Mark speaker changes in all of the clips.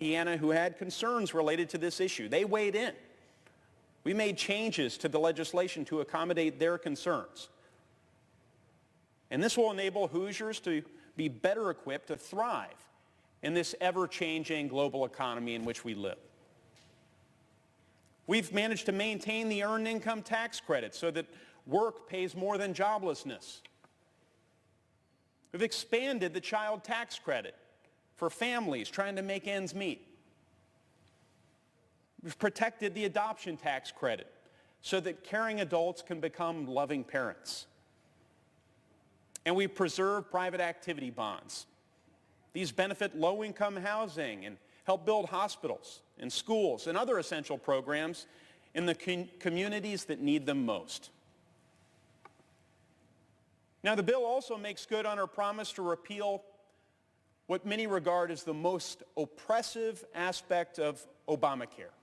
Speaker 1: Indiana who had concerns related to this issue. They weighed in. We made changes to the legislation to accommodate their concerns. And this will enable Hoosiers to be better equipped to thrive in this ever-changing global economy in which we live. We've managed to maintain the earned income tax credit so that work pays more than joblessness. We've expanded the child tax credit for families trying to make ends meet. We've protected the adoption tax credit so that caring adults can become loving parents. And we've preserved private activity bonds. These benefit low-income housing and help build hospitals and schools and other essential programs in the communities that need them most. Now, the bill also makes good on our promise to repeal what many regard as the most oppressive aspect of Obamacare,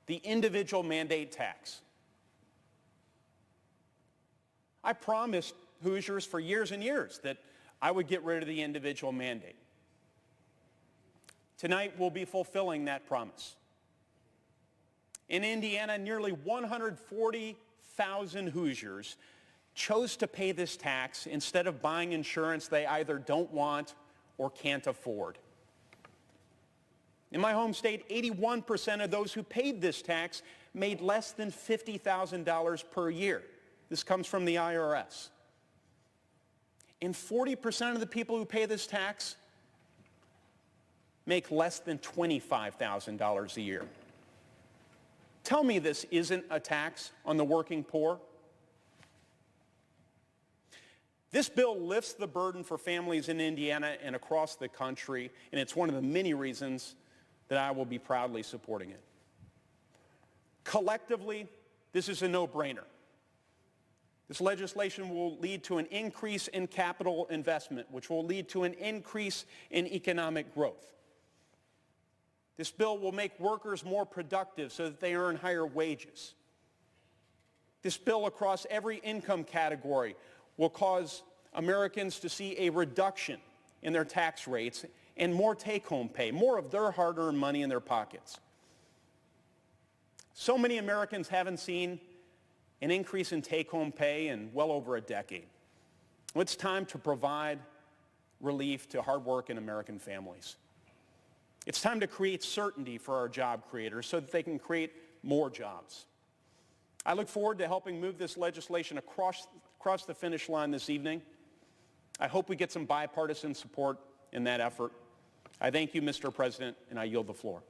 Speaker 1: the individual mandate tax. I promised Hoosiers for years and years that I would get rid of the individual mandate. Tonight, we'll be fulfilling that promise. In Indiana, nearly 140,000 Hoosiers chose to pay this tax instead of buying insurance they either don't want or can't afford. In my home state, 81% of those who paid this tax made less than $50,000 per year. This comes from the IRS. And 40% of the people who pay this tax make less than $25,000 a year. Tell me this isn't a tax on the working poor. This bill lifts the burden for families in Indiana and across the country, and it's one of the many reasons that I will be proudly supporting it. Collectively, this is a no-brainer. This legislation will lead to an increase in capital investment, which will lead to an increase in economic growth. This bill will make workers more productive so that they earn higher wages. This bill across every income category will cause Americans to see a reduction in their tax rates and more take-home pay, more of their hard-earned money in their pockets. So many Americans haven't seen an increase in take-home pay in well over a decade. It's time to provide relief to hard-working American families. It's time to create certainty for our job creators so that they can create more jobs. I look forward to helping move this legislation across the finish line this evening. I hope we get some bipartisan support in that effort. I thank you, Mr. President, and I yield the floor.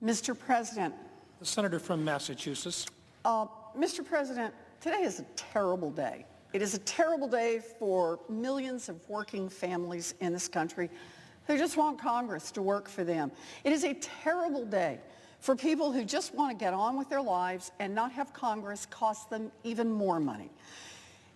Speaker 2: Mr. President.
Speaker 3: The senator from Massachusetts.
Speaker 2: Mr. President, today is a terrible day. It is a terrible day for millions of working families in this country who just want Congress to work for them. It is a terrible day for people who just want to get on with their lives and not have Congress cost them even more money.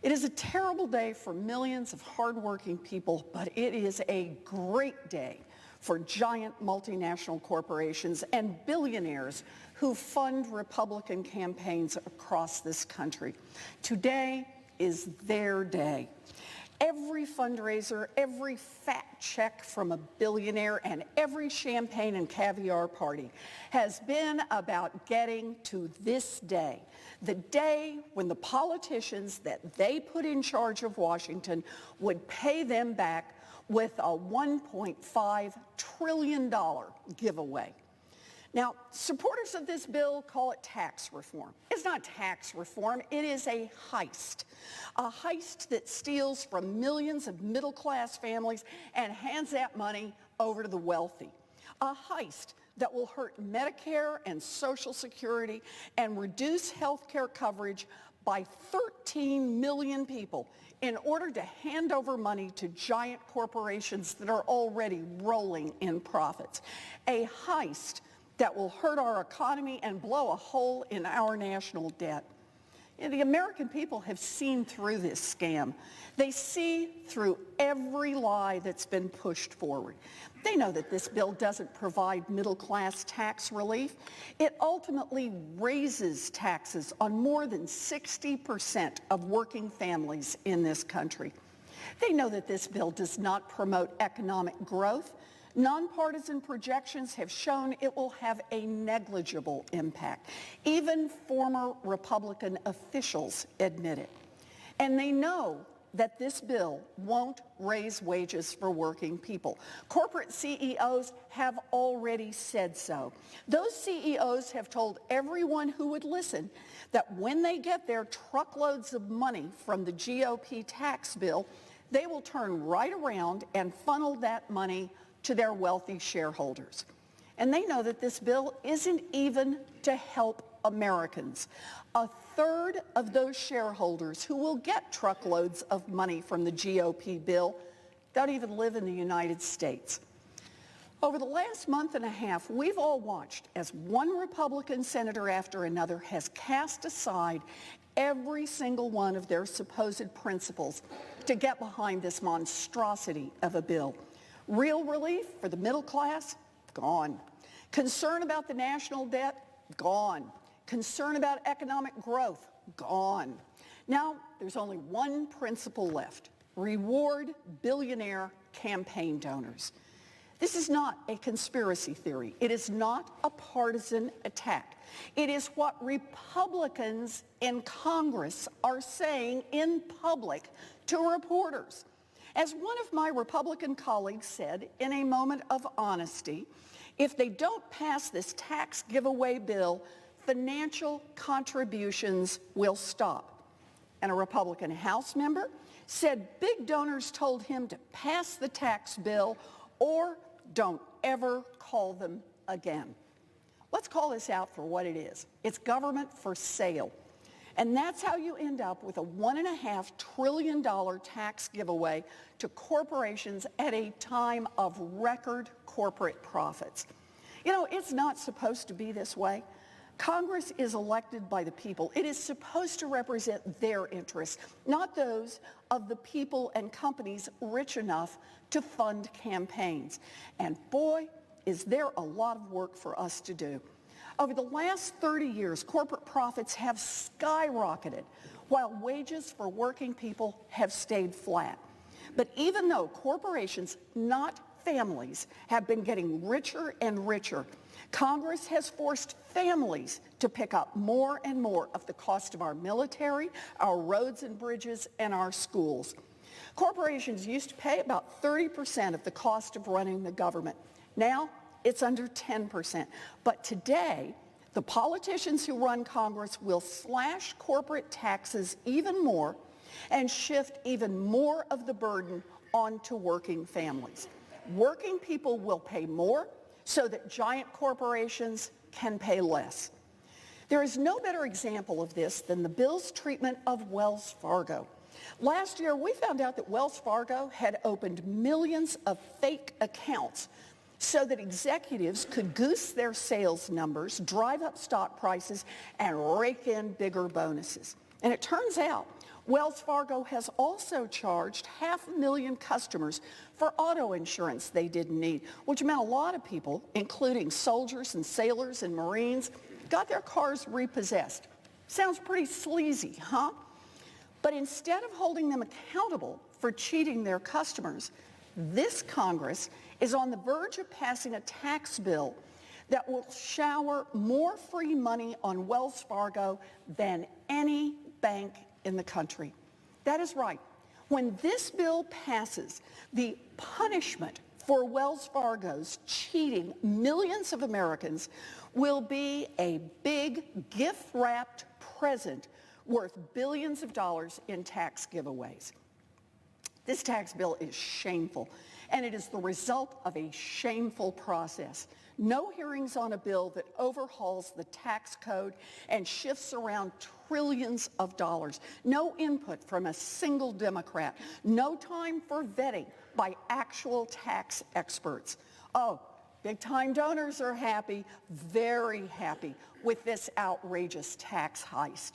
Speaker 2: It is a terrible day for millions of hardworking people, but it is a great day for giant multinational corporations and billionaires who fund Republican campaigns across this country. Today is their day. Every fundraiser, every fat check from a billionaire, and every champagne and caviar party has been about getting to this day, the day when the politicians that they put in charge of Washington would pay them back with a $1.5 trillion giveaway. Now, supporters of this bill call it tax reform. It's not tax reform, it is a heist that steals from millions of middle-class families and hands that money over to the wealthy. A heist that will hurt Medicare and Social Security and reduce health care coverage by 13 million people in order to hand over money to giant corporations that are already rolling in profits. A heist that will hurt our economy and blow a hole in our national debt. And the American people have seen through this scam. They see through every lie that's been pushed forward. They know that this bill doesn't provide middle-class tax relief. It ultimately raises taxes on more than 60% of working families in this country. They know that this bill does not promote economic growth. Nonpartisan projections have shown it will have a negligible impact. Even former Republican officials admit it. And they know that this bill won't raise wages for working people. Corporate CEOs have already said so. Those CEOs have told everyone who would listen that when they get their truckloads of money from the GOP tax bill, they will turn right around and funnel that money to their wealthy shareholders. And they know that this bill isn't even to help Americans. A third of those shareholders who will get truckloads of money from the GOP bill don't even live in the United States. Over the last month and a half, we've all watched as one Republican senator after another has cast aside every single one of their supposed principles to get behind this monstrosity of a bill. Real relief for the middle class? Gone. Concern about the national debt? Gone. Concern about economic growth? Gone. Now, there's only one principle left: reward billionaire campaign donors. This is not a conspiracy theory. It is not a partisan attack. It is what Republicans in Congress are saying in public to reporters. As one of my Republican colleagues said in a moment of honesty, if they don't pass this tax giveaway bill, financial contributions will stop. And a Republican House member said big donors told him to pass the tax bill or don't ever call them again. Let's call this out for what it is. It's government for sale. And that's how you end up with a $1.5 trillion tax giveaway to corporations at a time of record corporate profits. You know, it's not supposed to be this way. Congress is elected by the people. It is supposed to represent their interests, not those of the people and companies rich enough to fund campaigns. And boy, is there a lot of work for us to do. Over the last 30 years, corporate profits have skyrocketed, while wages for working people have stayed flat. But even though corporations, not families, have been getting richer and richer, Congress has forced families to pick up more and more of the cost of our military, our roads and bridges, and our schools. Corporations used to pay about 30% of the cost of running the government. Now, it's under 10%. But today, the politicians who run Congress will slash corporate taxes even more and shift even more of the burden onto working families. Working people will pay more so that giant corporations can pay less. There is no better example of this than the bill's treatment of Wells Fargo. Last year, we found out that Wells Fargo had opened millions of fake accounts so that executives could goose their sales numbers, drive up stock prices, and rake in bigger bonuses. And it turns out Wells Fargo has also charged 500,000 customers for auto insurance they didn't need, which meant a lot of people, including soldiers and sailors and Marines, got their cars repossessed. Sounds pretty sleazy, huh? But instead of holding them accountable for cheating their customers, this Congress is on the verge of passing a tax bill that will shower more free money on Wells Fargo than any bank in the country. That is right. When this bill passes, the punishment for Wells Fargo's cheating millions of Americans will be a big gift-wrapped present worth billions of dollars in tax giveaways. This tax bill is shameful, and it is the result of a shameful process. No hearings on a bill that overhauls the tax code and shifts around trillions of dollars. No input from a single Democrat. No time for vetting by actual tax experts. Oh, big-time donors are happy, very happy with this outrageous tax heist.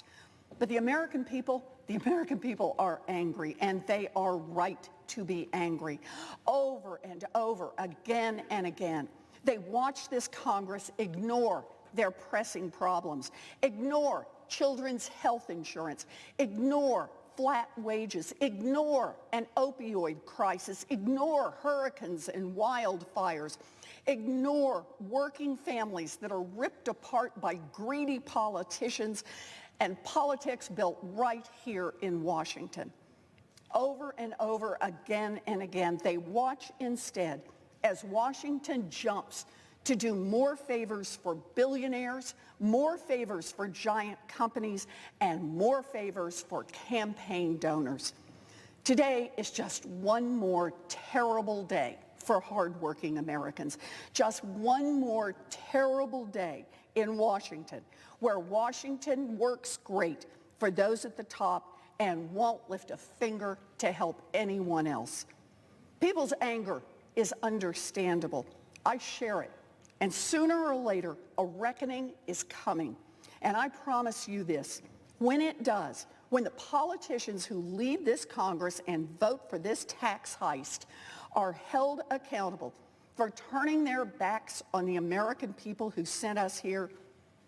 Speaker 2: But the American people are angry, and they are right to be angry. Over and over, again and again, they watch this Congress ignore their pressing problems, ignore children's health insurance, ignore flat wages, ignore an opioid crisis, ignore hurricanes and wildfires, ignore working families that are ripped apart by greedy politicians and politics built right here in Washington. Over and over, again and again, they watch instead as Washington jumps to do more favors for billionaires, more favors for giant companies, and more favors for campaign donors. Today is just one more terrible day for hardworking Americans. Just one more terrible day in Washington, where Washington works great for those at the top and won't lift a finger to help anyone else. People's anger is understandable. I share it. And sooner or later, a reckoning is coming. And I promise you this, when it does, when the politicians who lead this Congress and vote for this tax heist are held accountable for turning their backs on the American people who sent us here,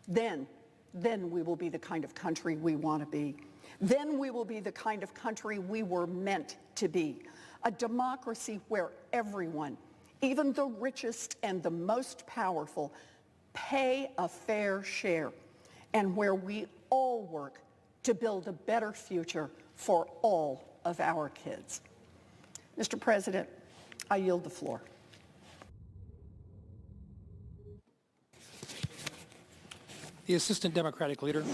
Speaker 2: then we will be the kind of country we want to be. Then we will be the kind of country we were meant to be. A democracy where everyone, even the richest and the most powerful, pay a fair share, and where we all work to build a better future for all of our kids. Mr. President, I yield the floor.
Speaker 3: The Assistant Democratic Leader.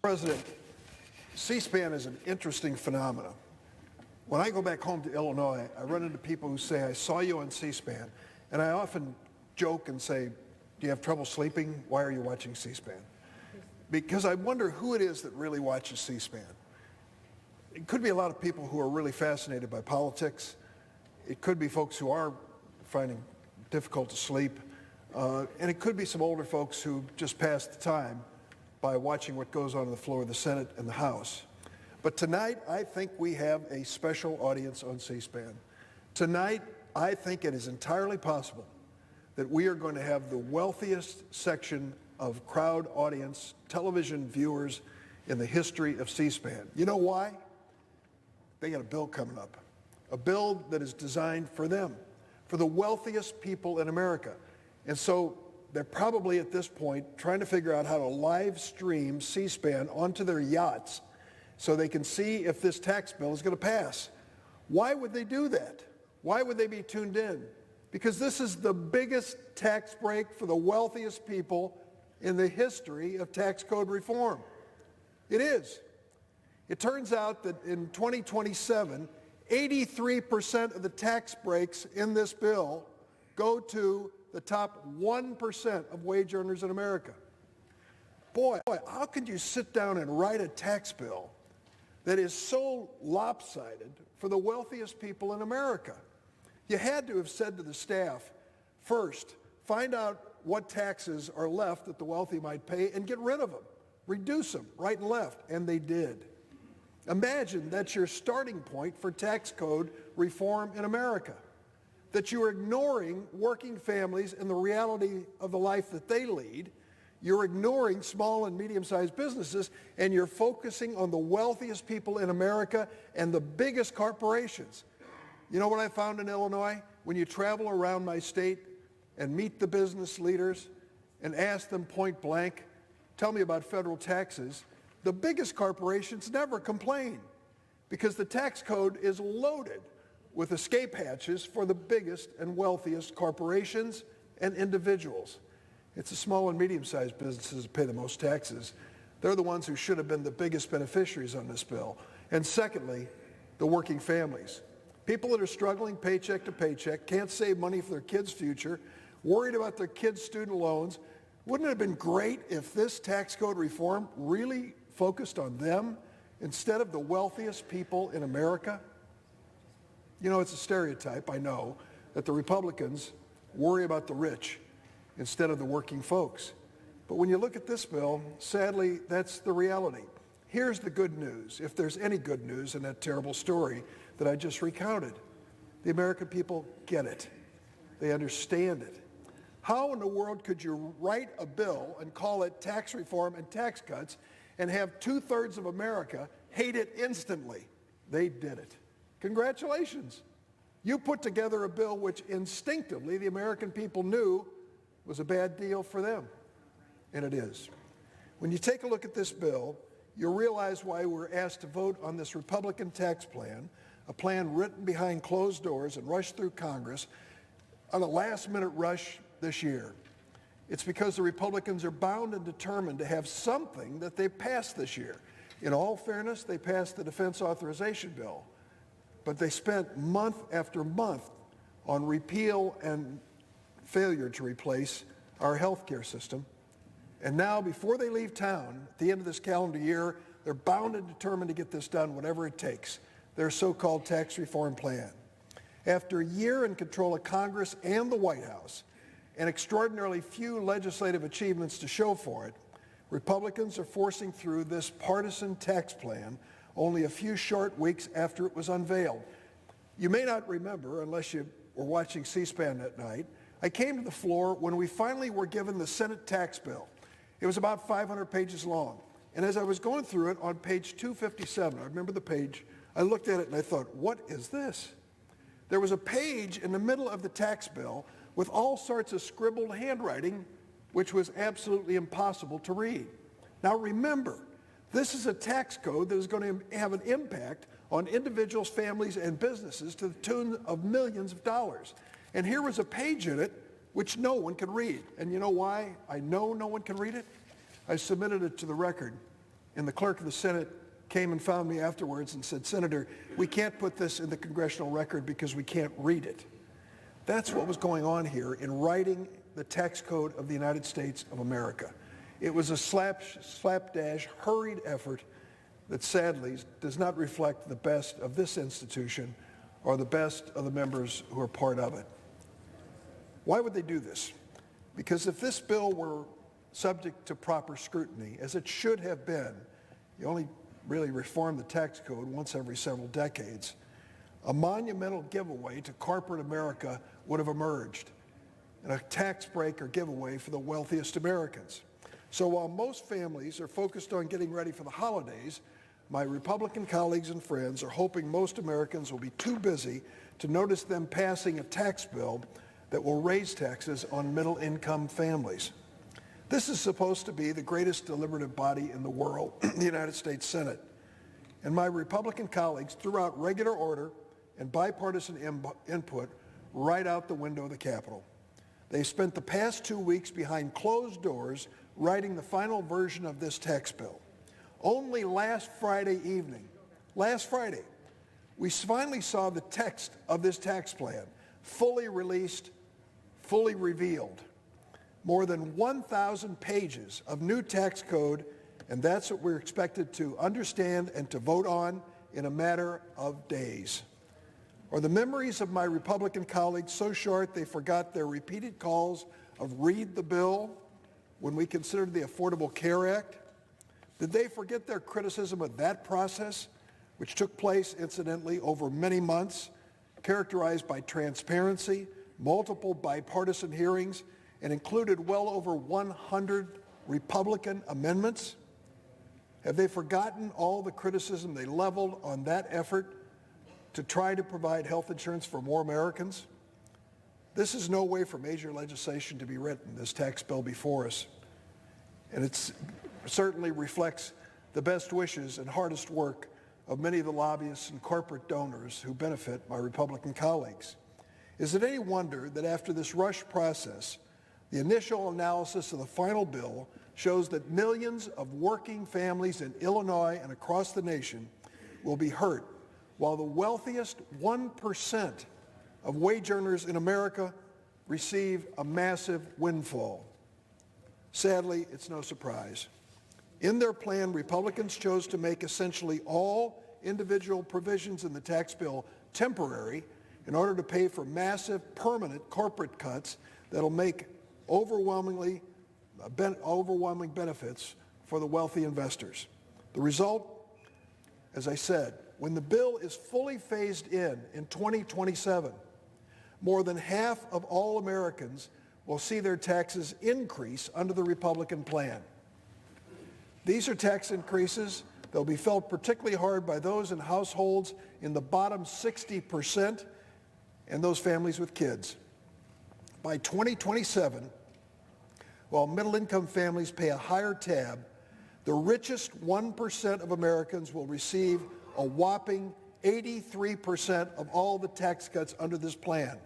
Speaker 4: President, C-SPAN is an interesting phenomenon. When I go back home to Illinois, I run into people who say, I saw you on C-SPAN, and I often joke and say, do you have trouble sleeping? Why are you watching C-SPAN? Because I wonder who it is that really watches C-SPAN. It could be a lot of people who are really fascinated by politics. It could be folks who are finding it difficult to sleep. And it could be some older folks who just pass the time by watching what goes on the floor of the Senate and the House. But tonight, I think we have a special audience on C-SPAN. Tonight, I think it is entirely possible that we are going to have the wealthiest section of crowd audience television viewers in the history of C-SPAN. You know why? They got a bill coming up, a bill that is designed for them, for the wealthiest people in America. And so they're probably at this point trying to figure out how to live stream C-SPAN onto their yachts so they can see if this tax bill is going to pass. Why would they do that? Why would they be tuned in? Because this is the biggest tax break for the wealthiest people in the history of tax code reform. It is. It turns out that in 2027, 83% of the tax breaks in this bill go to the top 1% of wage earners in America. Boy, how could you sit down and write a tax bill that is so lopsided for the wealthiest people in America? You had to have said to the staff, first, find out what taxes are left that the wealthy might pay and get rid of them. Reduce them right and left, and they did. Imagine that's your starting point for tax code reform in America, that you are ignoring working families and the reality of the life that they lead. You're ignoring small and medium-sized businesses, and you're focusing on the wealthiest people in America and the biggest corporations. You know what I found in Illinois? When you travel around my state and meet the business leaders and ask them point blank, tell me about federal taxes, the biggest corporations never complain because the tax code is loaded with escape hatches for the biggest and wealthiest corporations and individuals. It's the small and medium-sized businesses that pay the most taxes. They're the ones who should have been the biggest beneficiaries on this bill. And secondly, the working families. People that are struggling paycheck to paycheck, can't save money for their kids' future, worried about their kids' student loans. Wouldn't it have been great if this tax code reform really focused on them instead of the wealthiest people in America? You know, it's a stereotype, I know, that the Republicans worry about the rich instead of the working folks. But when you look at this bill, sadly, that's the reality. Here's the good news, if there's any good news in that terrible story that I just recounted. The American people get it. They understand it. How in the world could you write a bill and call it tax reform and tax cuts and have 2/3 of America hate it instantly. They did it. Congratulations. You put together a bill which instinctively the American people knew was a bad deal for them, and it is. When you take a look at this bill, you'll realize why we're asked to vote on this Republican tax plan, a plan written behind closed doors and rushed through Congress on a last-minute rush this year. It's because the Republicans are bound and determined to have something that they passed this year. In all fairness, they passed the defense authorization bill, but they spent month after month on repeal and failure to replace our health care system. And now, before they leave town at the end of this calendar year, they're bound and determined to get this done, whatever it takes, their so-called tax reform plan. After a year in control of Congress and the White House, and extraordinarily few legislative achievements to show for it, Republicans are forcing through this partisan tax plan only a few short weeks after it was unveiled. You may not remember, unless you were watching C-SPAN that night, I came to the floor when we finally were given the Senate tax bill. It was about 500 pages long. And as I was going through it on page 257, I remember the page, I looked at it and I thought, what is this? There was a page in the middle of the tax bill with all sorts of scribbled handwriting, which was absolutely impossible to read. Now remember, this is a tax code that is going to have an impact on individuals, families, and businesses to the tune of millions of dollars. And here was a page in it which no one can read. And you know why I know no one can read it? I submitted it to the record, and the clerk of the Senate came and found me afterwards and said, Senator, we can't put this in the congressional record because we can't read it. That's what was going on here in writing the tax code of the United States of America. It was a slapdash, hurried effort that sadly does not reflect the best of this institution or the best of the members who are part of it. Why would they do this? Because if this bill were subject to proper scrutiny, as it should have been, you only really reform the tax code once every several decades, a monumental giveaway to corporate America would have emerged, and a tax break or giveaway for the wealthiest Americans. So while most families are focused on getting ready for the holidays, my Republican colleagues and friends are hoping most Americans will be too busy to notice them passing a tax bill that will raise taxes on middle-income families. This is supposed to be the greatest deliberative body in the world, the United States Senate. And my Republican colleagues threw out regular order and bipartisan input right out the window of the Capitol. They spent the past 2 weeks behind closed doors writing the final version of this tax bill. Only last Friday evening, we finally saw the text of this tax plan fully released, fully revealed. More than 1,000 pages of new tax code, and that's what we're expected to understand and to vote on in a matter of days. Are the memories of my Republican colleagues so short they forgot their repeated calls of read the bill when we considered the Affordable Care Act? Did they forget their criticism of that process, which took place, incidentally, over many months, characterized by transparency, multiple bipartisan hearings, and included well over 100 Republican amendments? Have they forgotten all the criticism they leveled on that effort to try to provide health insurance for more Americans? This is no way for major legislation to be written, this tax bill before us. And it certainly reflects the best wishes and hardest work of many of the lobbyists and corporate donors who benefit my Republican colleagues. Is it any wonder that after this rush process, the initial analysis of the final bill shows that millions of working families in Illinois and across the nation will be hurt, while the wealthiest 1% of wage earners in America receive a massive windfall? Sadly, it's no surprise. In their plan, Republicans chose to make essentially all individual provisions in the tax bill temporary in order to pay for massive permanent corporate cuts that'll make overwhelming benefits for the wealthy investors. The result, as I said, when the bill is fully phased in 2027, more than half of all Americans will see their taxes increase under the Republican plan. These are tax increases that will be felt particularly hard by those in households in the bottom 60% and those families with kids. By 2027, while middle-income families pay a higher tab, the richest 1% of Americans will receive a whopping 83% of all the tax cuts under this plan.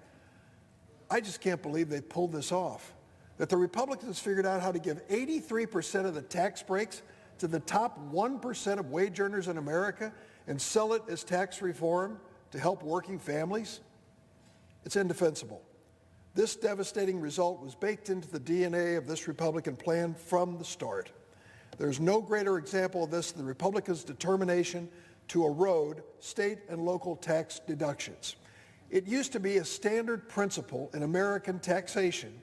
Speaker 4: I just can't believe they pulled this off, that the Republicans figured out how to give 83% of the tax breaks to the top 1% of wage earners in America and sell it as tax reform to help working families. It's indefensible. This devastating result was baked into the DNA of this Republican plan from the start. There's no greater example of this than the Republicans' determination to erode state and local tax deductions. It used to be a standard principle in American taxation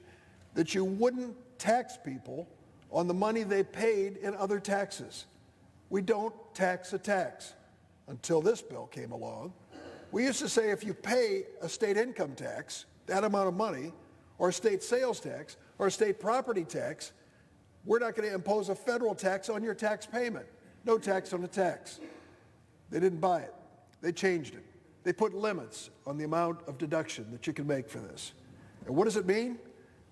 Speaker 4: that you wouldn't tax people on the money they paid in other taxes. We don't tax a tax until this bill came along. We used to say if you pay a state income tax, that amount of money, or a state sales tax, or a state property tax, we're not going to impose a federal tax on your tax payment. No tax on a tax. They didn't buy it. They changed it. They put limits on the amount of deduction that you can make for this. And what does it mean?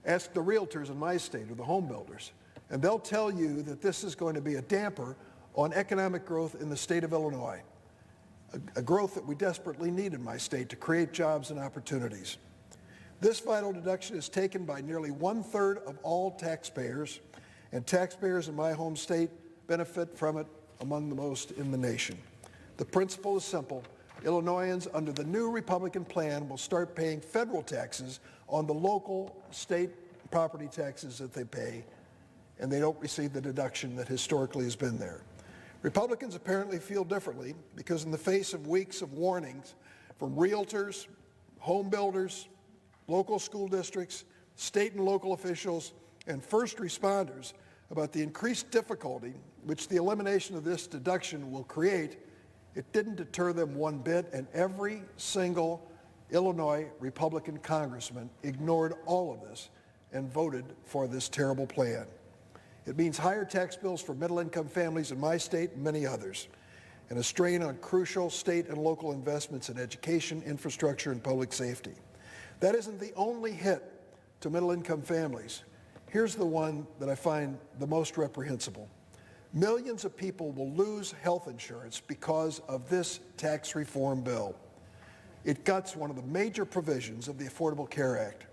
Speaker 4: Ask the realtors in my state or the home builders. And they'll tell you that this is going to be a damper on economic growth in the state of Illinois, a growth that we desperately need in my state to create jobs and opportunities. This vital deduction is taken by nearly 1/3 of all taxpayers, and taxpayers in my home state benefit from it among the most in the nation. The principle is simple. Illinoisans under the new Republican plan will start paying federal taxes on the local state property taxes that they pay, and they don't receive the deduction that historically has been there. Republicans apparently feel differently because in the face of weeks of warnings from realtors, home builders, local school districts, state and local officials, and first responders about the increased difficulty which the elimination of this deduction will create, it didn't deter them one bit, and every single Illinois Republican congressman ignored all of this and voted for this terrible plan. It means higher tax bills for middle-income families in my state and many others, and a strain on crucial state and local investments in education, infrastructure, and public safety. That isn't the only hit to middle-income families. Here's the one that I find the most reprehensible. Millions of people will lose health insurance because of this tax reform bill. It guts one of the major provisions of the Affordable Care Act.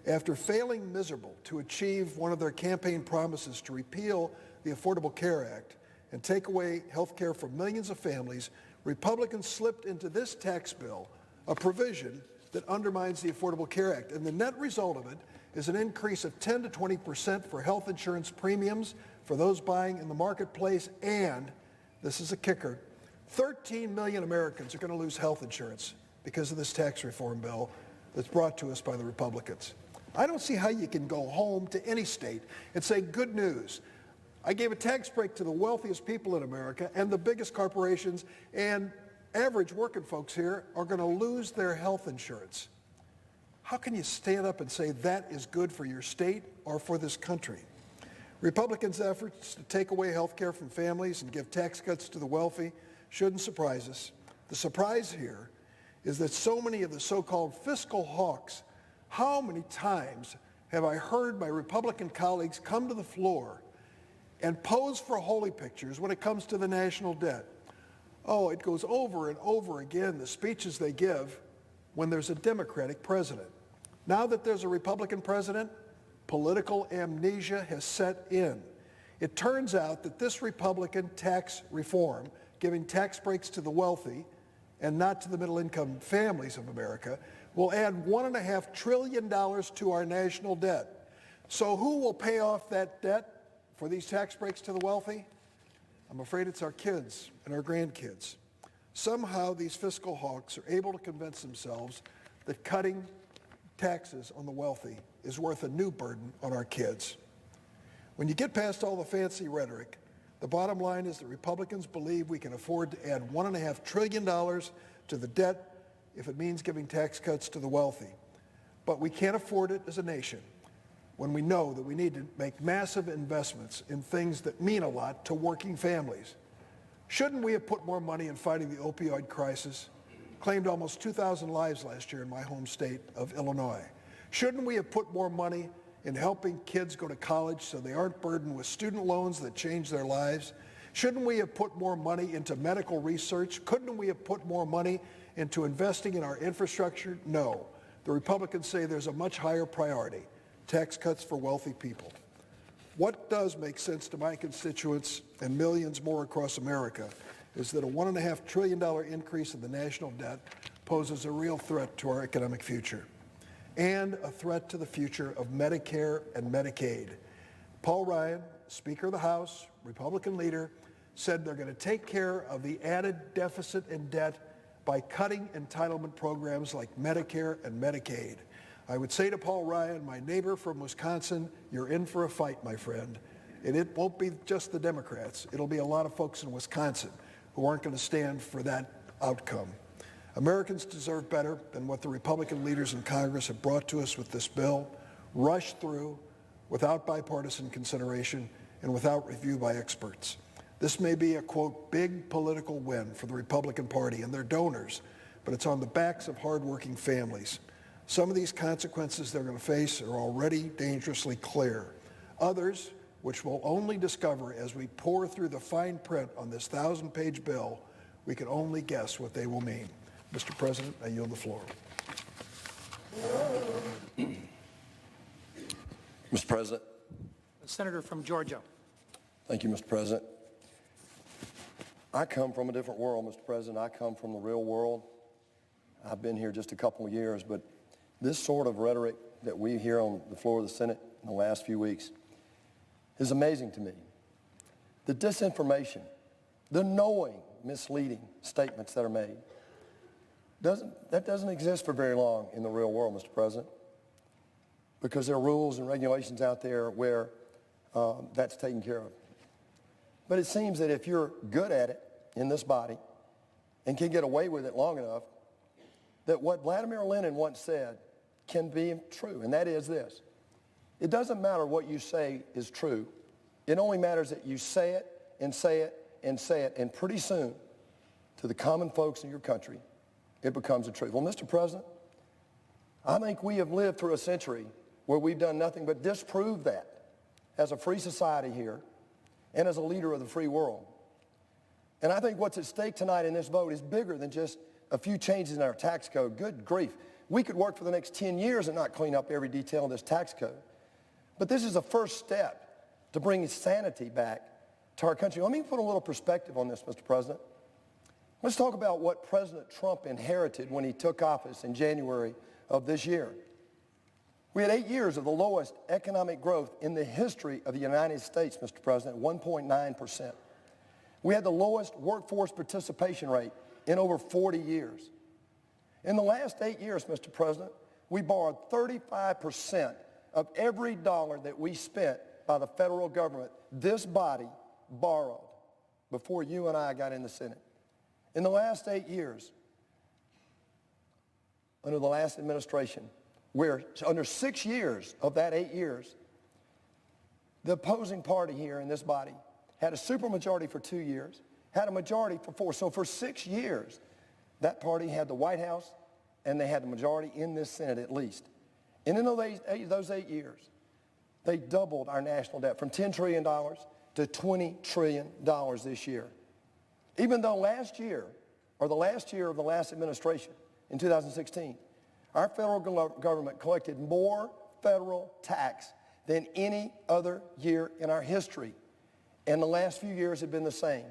Speaker 4: After failing miserable to achieve one of their campaign promises to repeal the Affordable Care Act and take away health care from millions of families, Republicans slipped into this tax bill a provision that undermines the Affordable Care Act. And the net result of it is an increase of 10 to 20% for health insurance premiums for those buying in the marketplace, and, this is a kicker, 13 million Americans are going to lose health insurance because of this tax reform bill that's brought to us by the Republicans. I don't see how you can go home to any state and say, good news, I gave a tax break to the wealthiest people in America and the biggest corporations, and average working folks here are going to lose their health insurance. How can you stand up and say that is good for your state or for this country? Republicans' efforts to take away health care from families and give tax cuts to the wealthy shouldn't surprise us. The surprise here is that so many of the so-called fiscal hawks, how many times have I heard my Republican colleagues come to the floor and pose for holy pictures when it comes to the national debt? Oh, it goes over and over again, the speeches they give when there's a Democratic president. Now that there's a Republican president, political amnesia has set in. It turns out that this Republican tax reform, giving tax breaks to the wealthy and not to the middle-income families of America, will add $1.5 trillion to our national debt. So who will pay off that debt for these tax breaks to the wealthy? I'm afraid it's our kids and our grandkids. Somehow these fiscal hawks are able to convince themselves that cutting taxes on the wealthy is worth a new burden on our kids. When you get past all the fancy rhetoric, the bottom line is that Republicans believe we can afford to add $1.5 trillion to the debt if it means giving tax cuts to the wealthy. But we can't afford it as a nation. when we know that we need to make massive investments in things that mean a lot to working families? Shouldn't we have put more money in fighting the opioid crisis? Claimed almost 2,000 lives last year in my home state of Illinois. Shouldn't we have put more money in helping kids go to college so they aren't burdened with student loans that change their lives? Shouldn't we have put more money into medical research? Couldn't we have put more money into investing in our infrastructure? No. The Republicans say there's a much higher priority, tax cuts for wealthy people. What does make sense to my constituents and millions more across America is that a $1.5 trillion increase in the national debt poses a real threat to our economic future and a threat to the future of Medicare and Medicaid. Paul Ryan, Speaker of the House, Republican leader, said they're going to take care of the added deficit and debt by cutting entitlement programs like Medicare and Medicaid. I would say to Paul Ryan, my neighbor from Wisconsin, you're in for a fight, my friend. And it won't be just the Democrats. It'll be a lot of folks in Wisconsin who aren't going to stand for that outcome. Americans deserve better than what the Republican leaders in Congress have brought to us with this bill, rushed through without bipartisan consideration and without review by experts. This may be a, quote, big political win for the Republican Party and their donors, but it's on the backs of hardworking families. Some of these consequences they're going to face are already dangerously clear. Others, which we'll only discover as we pore through the fine print on this 1,000-page bill, we can only guess what they will mean. Mr. President, I yield the floor.
Speaker 5: Mr. President.
Speaker 3: The senator from Georgia.
Speaker 5: Thank you, Mr. President. I come from a different world, Mr. President. I come from the real world. I've been here just a couple of years, but this sort of rhetoric that we hear on the floor of the Senate in the last few weeks is amazing to me. The disinformation, the knowing, misleading statements that are made, doesn't exist for very long in the real world, Mr. President, because there are rules and regulations out there where that's taken care of. But it seems that if you're good at it in this body and can get away with it long enough, that what Vladimir Lenin once said can be true, and that is this. It doesn't matter what you say is true. It only matters that you say it and say it and say it, and pretty soon, to the common folks in your country, it becomes a truth. Well, Mr. President, I think we have lived through a century where we've done nothing but disprove that as a free society here and as a leader of the free world. And I think what's at stake tonight in this vote is bigger than just a few changes in our tax code. Good grief. We could work for the next 10 years and not clean up every detail of this tax code. But this is a first step to bring sanity back to our country. Let me put a little perspective on this, Mr. President. Let's talk about what President Trump inherited when he took office in January of this year. We had 8 years of the lowest economic growth in the history of the United States, Mr. President, 1.9%. We had the lowest workforce participation rate in over 40 years. In the last 8 years, Mr. President, we borrowed 35% of every dollar that we spent by the federal government. This body borrowed before you and I got in the Senate. In the last 8 years, under the last administration, where under 6 years of that 8 years, the opposing party here in this body had a supermajority for 2 years, had a majority for 4. So for 6 years, that party had the White House and they had the majority in this Senate at least. And in those 8 years, they doubled our national debt from $10 trillion to $20 trillion this year. Even though last year, or the last year of the last administration in 2016, our federal government collected more federal tax than any other year in our history. And the last few years have been the same.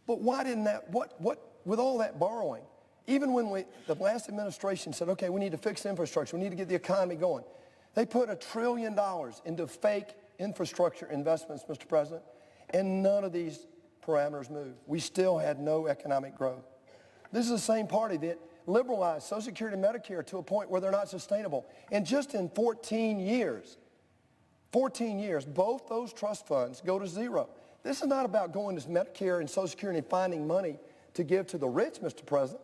Speaker 5: But why didn't that, with all that borrowing, even when the last administration said, okay, we need to fix infrastructure, we need to get the economy going, they put $1 trillion into fake infrastructure investments, Mr. President, and none of these parameters moved. We still had no economic growth. This is the same party that liberalized Social Security and Medicare to a point where they're not sustainable. And just in 14 years, both those trust funds go to zero. This is not about going to Medicare and Social Security and finding money to give to the rich, Mr. President.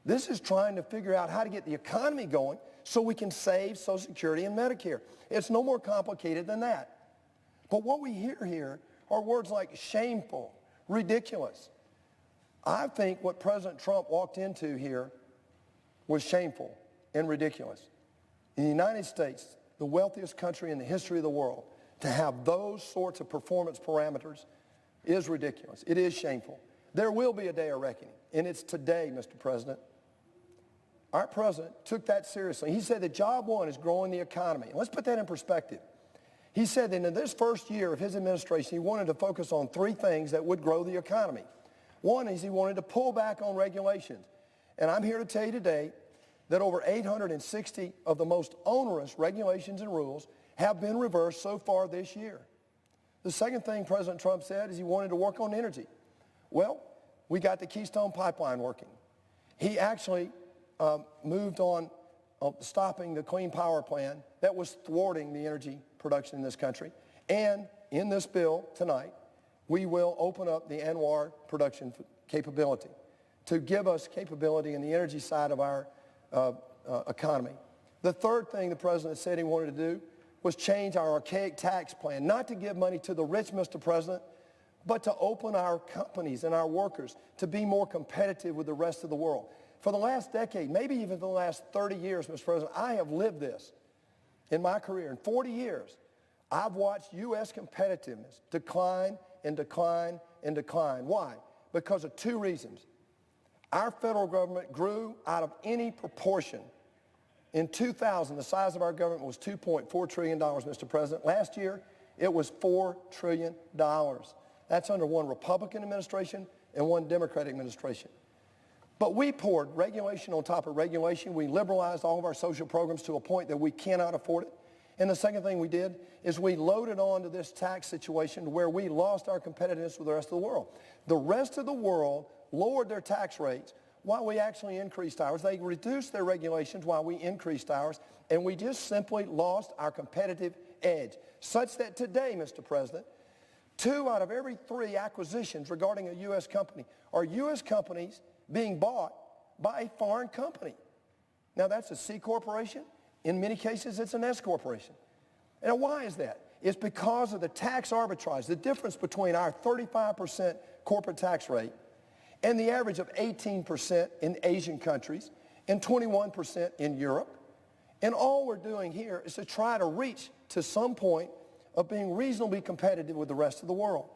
Speaker 5: This is trying to figure out how to get the economy going so we can save Social Security and Medicare. It's no more complicated than that. But what we hear here are words like shameful, ridiculous. I think what President Trump walked into here was shameful and ridiculous. In the United States, the wealthiest country in the history of the world, to have those sorts of performance parameters is ridiculous. It is shameful. There will be a day of reckoning, and it's today, Mr. President. Our president took that seriously. He said that job one is growing the economy. And let's put that in perspective. He said that in this first year of his administration, he wanted to focus on three things that would grow the economy. One is he wanted to pull back on regulations. And I'm here to tell you today that over 860 of the most onerous regulations and rules have been reversed so far this year. The second thing President Trump said is he wanted to work on energy. Well, we got the Keystone Pipeline working. He actually moved on stopping the Clean Power Plan that was thwarting the energy production in this country. And in this bill tonight, we will open up the ANWR production capability to give us capability in the energy side of our economy. The third thing the president said he wanted to do was change our archaic tax plan, not to give money to the rich, Mr. President, but to open our companies and our workers to be more competitive with the rest of the world. For the last decade, maybe even the last 30 years, Mr. President, I have lived this in my career. In 40 years, I've watched U.S. competitiveness decline and decline and decline. Why? Because of two reasons. Our federal government grew out of any proportion. In 2000, the size of our government was $2.4 trillion, Mr. President. Last year, it was $4 trillion. That's under one Republican administration and one Democratic administration. But we poured regulation on top of regulation. We liberalized all of our social programs to a point that we cannot afford it. And the second thing we did is we loaded on to this tax situation where we lost our competitiveness with the rest of the world. The rest of the world lowered their tax rates while we actually increased ours. They reduced their regulations while we increased ours, and we just simply lost our competitive edge, such that today, Mr. President, 2 out of every 3 acquisitions regarding a U.S. company are U.S. companies being bought by a foreign company. Now, that's a C corporation. In many cases, it's an S corporation. And why is that? It's because of the tax arbitrage, the difference between our 35% corporate tax rate and the average of 18% in Asian countries and 21% in Europe. And all we're doing here is to try to reach to some point of being reasonably competitive with the rest of the world.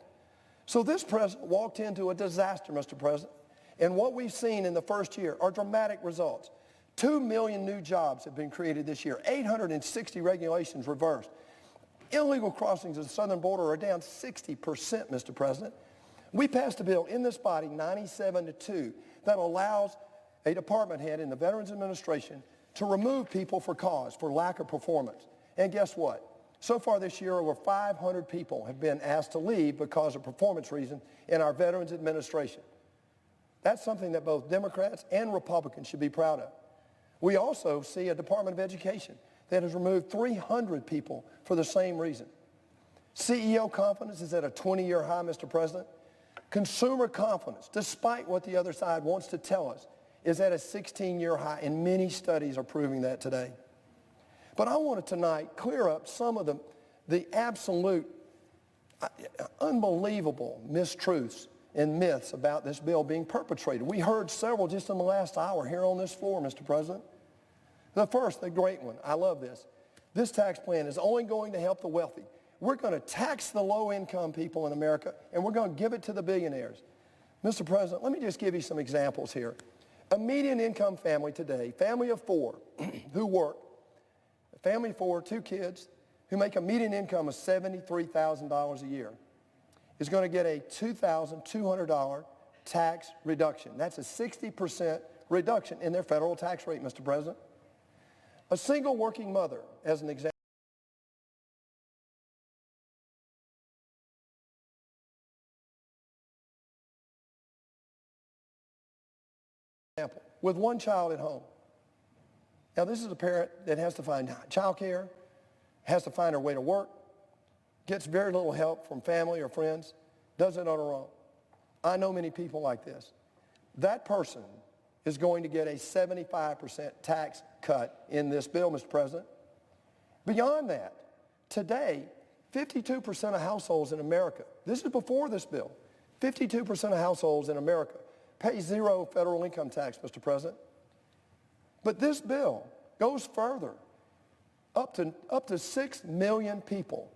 Speaker 5: So this president walked into a disaster, Mr. President. And what we've seen in the first year are dramatic results. 2 million new jobs have been created this year. 860 regulations reversed. Illegal crossings of the southern border are down 60%, Mr. President. We passed a bill in this body, 97-2, that allows a department head in the Veterans Administration to remove people for cause, for lack of performance. And guess what? So far this year, over 500 people have been asked to leave because of performance reasons in our Veterans Administration. That's something that both Democrats and Republicans should be proud of. We also see a Department of Education that has removed 300 people for the same reason. CEO confidence is at a 20-year high, Mr. President. Consumer confidence, despite what the other side wants to tell us, is at a 16-year high, and many studies are proving that today. But I want to tonight clear up some of the absolute unbelievable mistruths and myths about this bill being perpetrated. We heard several just in the last hour here on this floor, Mr. President. The first, the great one, I love this. This tax plan is only going to help the wealthy. We're going to tax the low-income people in America, and we're going to give it to the billionaires. Mr. President, let me just give you some examples here. A median income family today, family of 4 who work, a family of 4, 2 kids, who make a median income of $73,000 a year, is going to get a $2,200 tax reduction. That's a 60% reduction in their federal tax rate, Mr. President. A single working mother, as an example, with 1 child at home. Now, this is a parent that has to find child care, has to find her way to work, gets very little help from family or friends, does it on her own. I know many people like this. That person is going to get a 75% tax cut in this bill, Mr. President. Beyond that, today, 52% of households in America, this is before this bill, 52% of households in America pay zero federal income tax, Mr. President. But this bill goes further. Up to 6 million people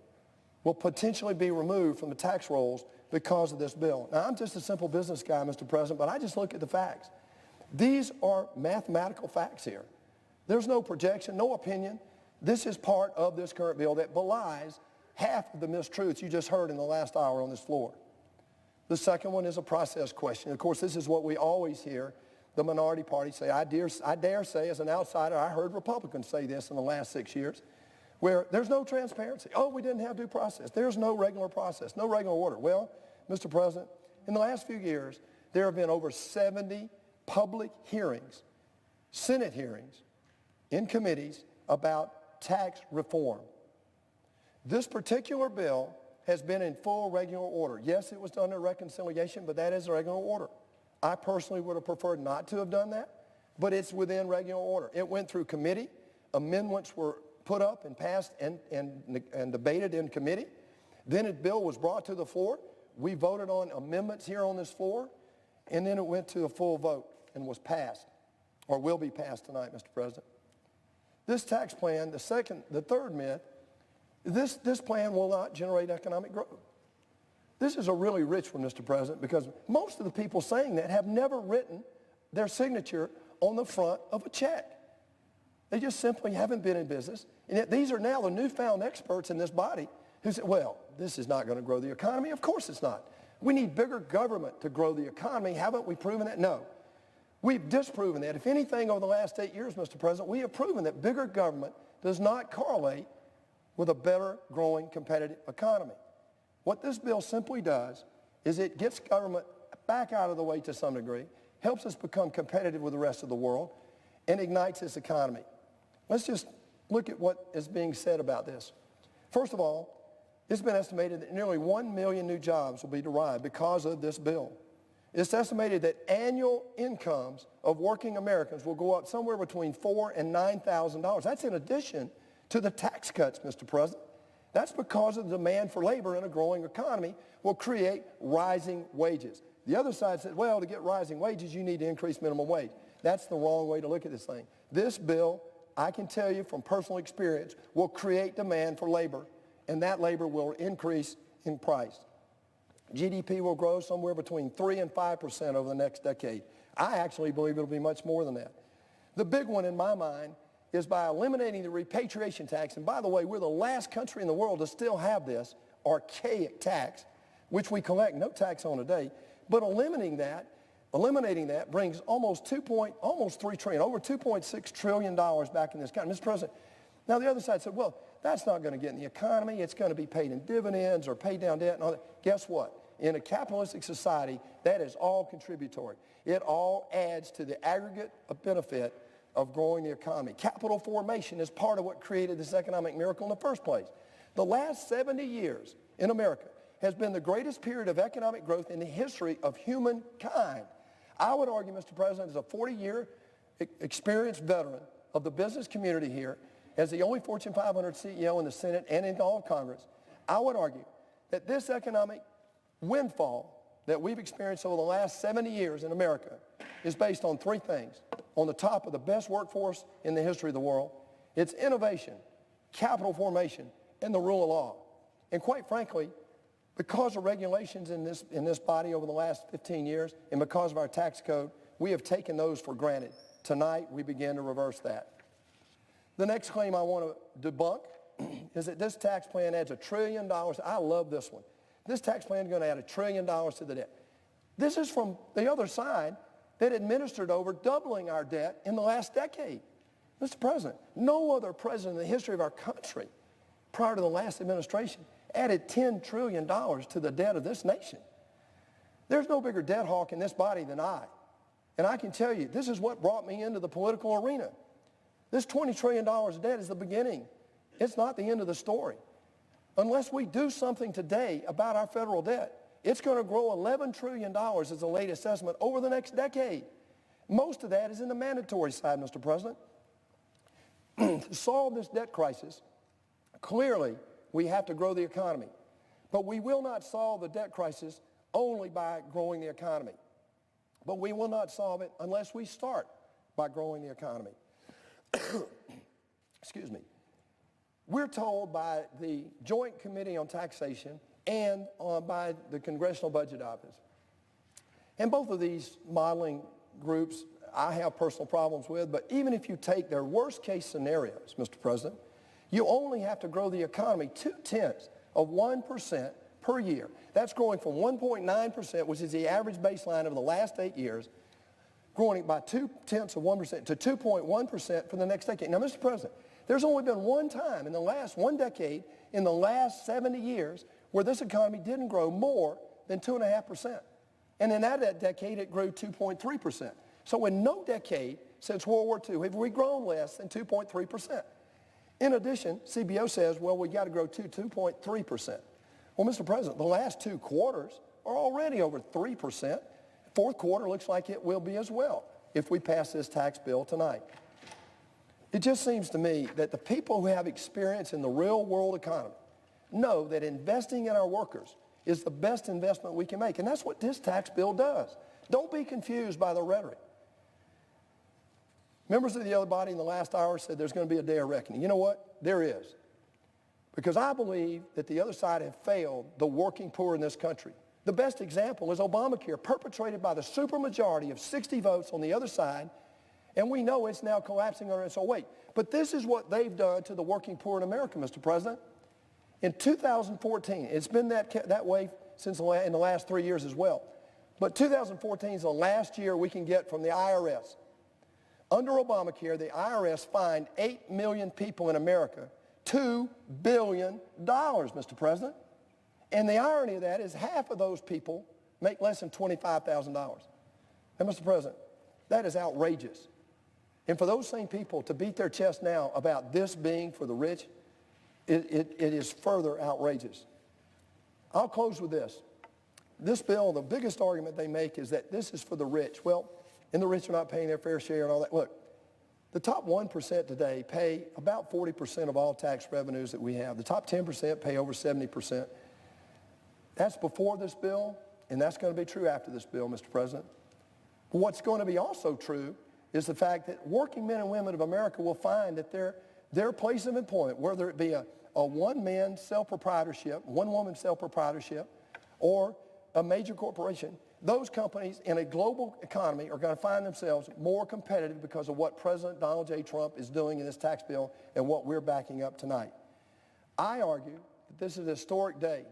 Speaker 5: will potentially be removed from the tax rolls because of this bill. Now, I'm just a simple business guy, Mr. President, but I just look at the facts. These are mathematical facts here. There's no projection, no opinion. This is part of this current bill that belies half of the mistruths you just heard in the last hour on this floor. The second one is a process question. Of course, this is what we always hear the minority party say. I dare say, as an outsider, I heard Republicans say this in the last 6 years, where there's no transparency. Oh, we didn't have due process. There's no regular process, no regular order. Well, Mr. President, in the last few years, there have been over 70 public hearings, Senate hearings, in committees about tax reform. This particular bill has been in full regular order. Yes, it was done in reconciliation, but that is regular order. I personally would have preferred not to have done that, but it's within regular order. It went through committee. Amendments were put up and passed and debated in committee. Then a bill was brought to the floor. We voted on amendments here on this floor, and then it went to a full vote and was passed, or will be passed tonight, Mr. President. This tax plan, the third myth, this plan will not generate economic growth. This is a really rich one, Mr. President, because most of the people saying that have never written their signature on the front of a check. They just simply haven't been in business. And yet these are now the newfound experts in this body who say, well, this is not going to grow the economy. Of course it's not. We need bigger government to grow the economy. Haven't we proven that? No. We've disproven that. If anything, over the last 8 years, Mr. President, we have proven that bigger government does not correlate with a better growing competitive economy. What this bill simply does is it gets government back out of the way to some degree, helps us become competitive with the rest of the world, and ignites this economy. Let's just look at what is being said about this. First of all, it's been estimated that nearly 1 million new jobs will be derived because of this bill. It's estimated that annual incomes of working Americans will go up somewhere between $4,000 and $9,000. That's in addition to the tax cuts, Mr. President. That's because of the demand for labor in a growing economy will create rising wages. The other side says, well, to get rising wages, you need to increase minimum wage. That's the wrong way to look at this thing. This bill, I can tell you from personal experience, will create demand for labor, and that labor will increase in price. GDP will grow somewhere between 3 and 5% over the next decade. I actually believe it'll be much more than that. The big one in my mind is by eliminating the repatriation tax. And by the way, we're the last country in the world to still have this archaic tax, which we collect no tax on today. But eliminating that brings almost $3 trillion, over $2.6 trillion back in this country. Mr. President, now the other side said, well, that's not going to get in the economy. It's going to be paid in dividends or paid down debt and all that. Guess what? In a capitalistic society, that is all contributory. It all adds to the aggregate benefit of growing the economy. Capital formation is part of what created this economic miracle in the first place. The last 70 years in America has been the greatest period of economic growth in the history of humankind. I would argue, Mr. President, as a 40-year experienced veteran of the business community here, as the only Fortune 500 CEO in the Senate and in all of Congress, I would argue that this economic windfall that we've experienced over the last 70 years in America is based on three things. On the top of the best workforce in the history of the world, it's innovation, capital formation, and the rule of law. And quite frankly, because of regulations in this body over the last 15 years and because of our tax code, we have taken those for granted. Tonight, we begin to reverse that. The next claim I want to debunk is that this tax plan adds $1 trillion. I love this one. This tax plan is going to add $1 trillion to the debt. This is from the other side that administered over doubling our debt in the last decade. Mr. President, no other president in the history of our country prior to the last administration added $10 trillion to the debt of this nation. There's no bigger debt hawk in this body than I. And I can tell you, this is what brought me into the political arena. This $20 trillion of debt is the beginning. It's not the end of the story. Unless we do something today about our federal debt, it's going to grow $11 trillion as the latest estimate over the next decade. Most of that is in the mandatory side, Mr. President. To solve this debt crisis, clearly we have to grow the economy. But we will not solve the debt crisis only by growing the economy. But we will not solve it unless we start by growing the economy. Excuse me. We're told by the Joint Committee on Taxation and by the Congressional Budget Office. And both of these modeling groups I have personal problems with, but even if you take their worst case scenarios, Mr. President, you only have to grow the economy 0.2% per year. That's growing from 1.9%, which is the average baseline of the last 8 years, growing it by 0.2% to 2.1% for the next decade. Now, Mr. President, there's only been one time in the last one decade, in the last 70 years, where this economy didn't grow more than 2.5%. And in that decade, it grew 2.3%. So in no decade since World War II have we grown less than 2.3%. In addition, CBO says, well, we got to grow to 2.3%. Well, Mr. President, the last 2 quarters are already over 3%. Fourth quarter looks like it will be as well if we pass this tax bill tonight. It just seems to me that the people who have experience in the real world economy know that investing in our workers is the best investment we can make. And that's what this tax bill does. Don't be confused by the rhetoric. Members of the other body in the last hour said there's going to be a day of reckoning. You know what? There is. Because I believe that the other side have failed the working poor in this country. The best example is Obamacare, perpetrated by the supermajority of 60 votes on the other side, and we know it's now collapsing under its own weight. But this is what they've done to the working poor in America, Mr. President. In 2014, it's been that way since in the last 3 years as well. But 2014 is the last year we can get from the IRS. Under Obamacare, the IRS fined 8 million people in America $2 billion, Mr. President. And the irony of that is half of those people make less than $25,000. And Mr. President, that is outrageous. And for those same people to beat their chest now about this being for the rich, it is further outrageous. I'll close with this. This bill, the biggest argument they make is that this is for the rich. Well, and the rich are not paying their fair share and all that. Look, the top 1% today pay about 40% of all tax revenues that we have. The top 10% pay over 70%. That's before this bill, and that's going to be true after this bill, Mr. President. But what's going to be also true is the fact that working men and women of America will find that their place of employment, whether it be a one-man self-proprietorship, one-woman self-proprietorship, or a major corporation, those companies in a global economy are going to find themselves more competitive because of what President Donald J. Trump is doing in this tax bill and what we're backing up tonight. I argue that this is a historic day,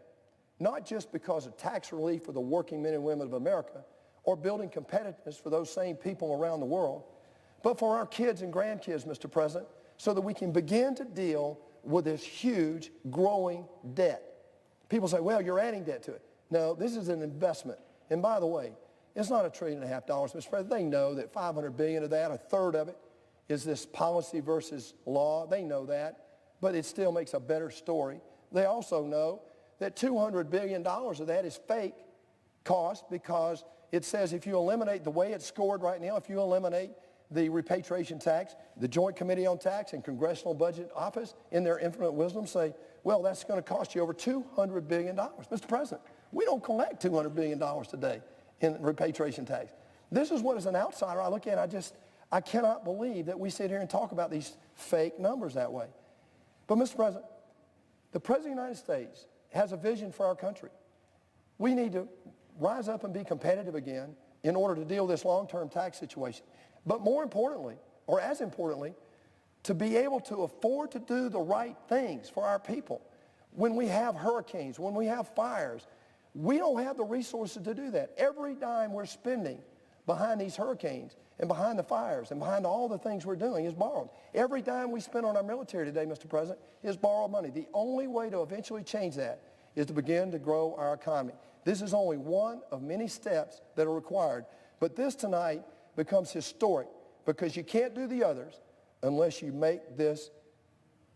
Speaker 5: not just because of tax relief for the working men and women of America or building competitiveness for those same people around the world, but for our kids and grandkids, Mr. President, so that we can begin to deal with this huge growing debt. People say, well, you're adding debt to it. No, this is an investment. And by the way, it's not $1.5 trillion, Mr. President. They know that $500 billion of that, a third of it, is this policy versus law. They know that, but it still makes a better story. They also know that $200 billion of that is fake cost because it says if you eliminate the way it's scored right now, if you eliminate the repatriation tax, the Joint Committee on Tax and Congressional Budget Office, in their infinite wisdom, say, well, that's going to cost you over $200 billion. Mr. President, we don't collect $200 billion today in repatriation tax. This is what, as an outsider, I look at it, I cannot believe that we sit here and talk about these fake numbers that way. But, Mr. President, the President of the United States has a vision for our country. We need to rise up and be competitive again in order to deal with this long-term tax situation. But more importantly, or as importantly, to be able to afford to do the right things for our people. When we have hurricanes, when we have fires, we don't have the resources to do that. Every dime we're spending behind these hurricanes and behind the fires and behind all the things we're doing is borrowed. Every dime we spend on our military today, Mr. President, is borrowed money. The only way to eventually change that is to begin to grow our economy. This is only one of many steps that are required. But this tonight becomes historic because you can't do the others unless you make this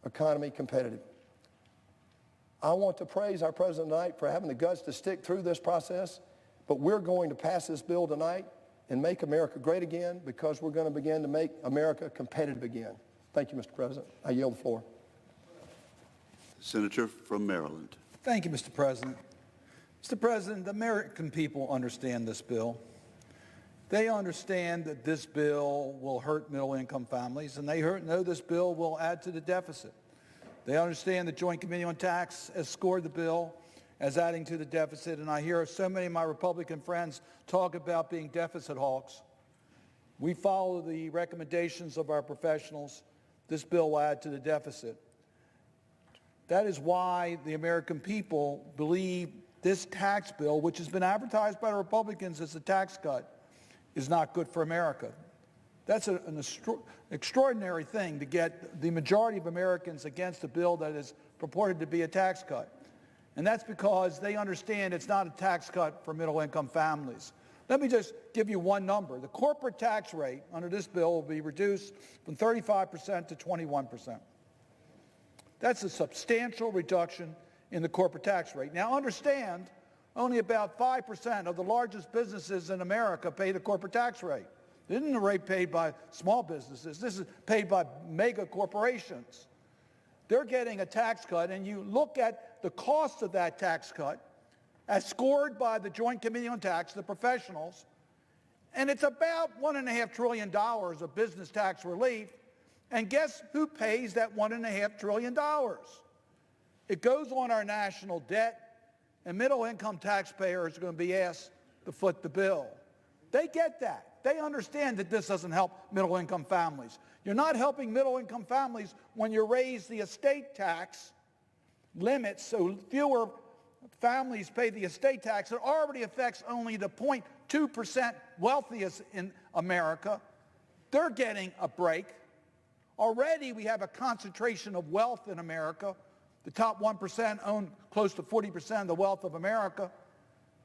Speaker 5: economy competitive. I want to praise our President tonight for having the guts to stick through this process, but we're going to pass this bill tonight and make America great again, because we're going to begin to make America competitive again. Thank you, Mr. President. I yield the floor.
Speaker 6: Senator from Maryland.
Speaker 7: Thank you, Mr. President. Mr. President, the American people understand this bill. They understand that this bill will hurt middle-income families, and they know this bill will add to the deficit. They understand the Joint Committee on Tax has scored the bill as adding to the deficit, and I hear so many of my Republican friends talk about being deficit hawks. We follow the recommendations of our professionals. This bill will add to the deficit. That is why the American people believe this tax bill, which has been advertised by the Republicans as a tax cut, is not good for America. That's an extraordinary thing to get the majority of Americans against a bill that is purported to be a tax cut. And that's because they understand it's not a tax cut for middle-income families. Let me just give you one number. The corporate tax rate under this bill will be reduced from 35% to 21%. That's a substantial reduction in the corporate tax rate. Now understand, only about 5% of the largest businesses in America pay the corporate tax rate. This isn't a rate paid by small businesses. This is paid by mega corporations. They're getting a tax cut, and you look at the cost of that tax cut as scored by the Joint Committee on Tax, the professionals, and it's about $1.5 trillion of business tax relief. And guess who pays that $1.5 trillion? It goes on our national debt, and middle-income taxpayers are going to be asked to foot the bill. They get that. They understand that this doesn't help middle-income families. You're not helping middle-income families when you raise the estate tax limits so fewer families pay the estate tax. It already affects only the 0.2% wealthiest in America. They're getting a break. Already we have a concentration of wealth in America. The top 1% own close to 40% of the wealth of America.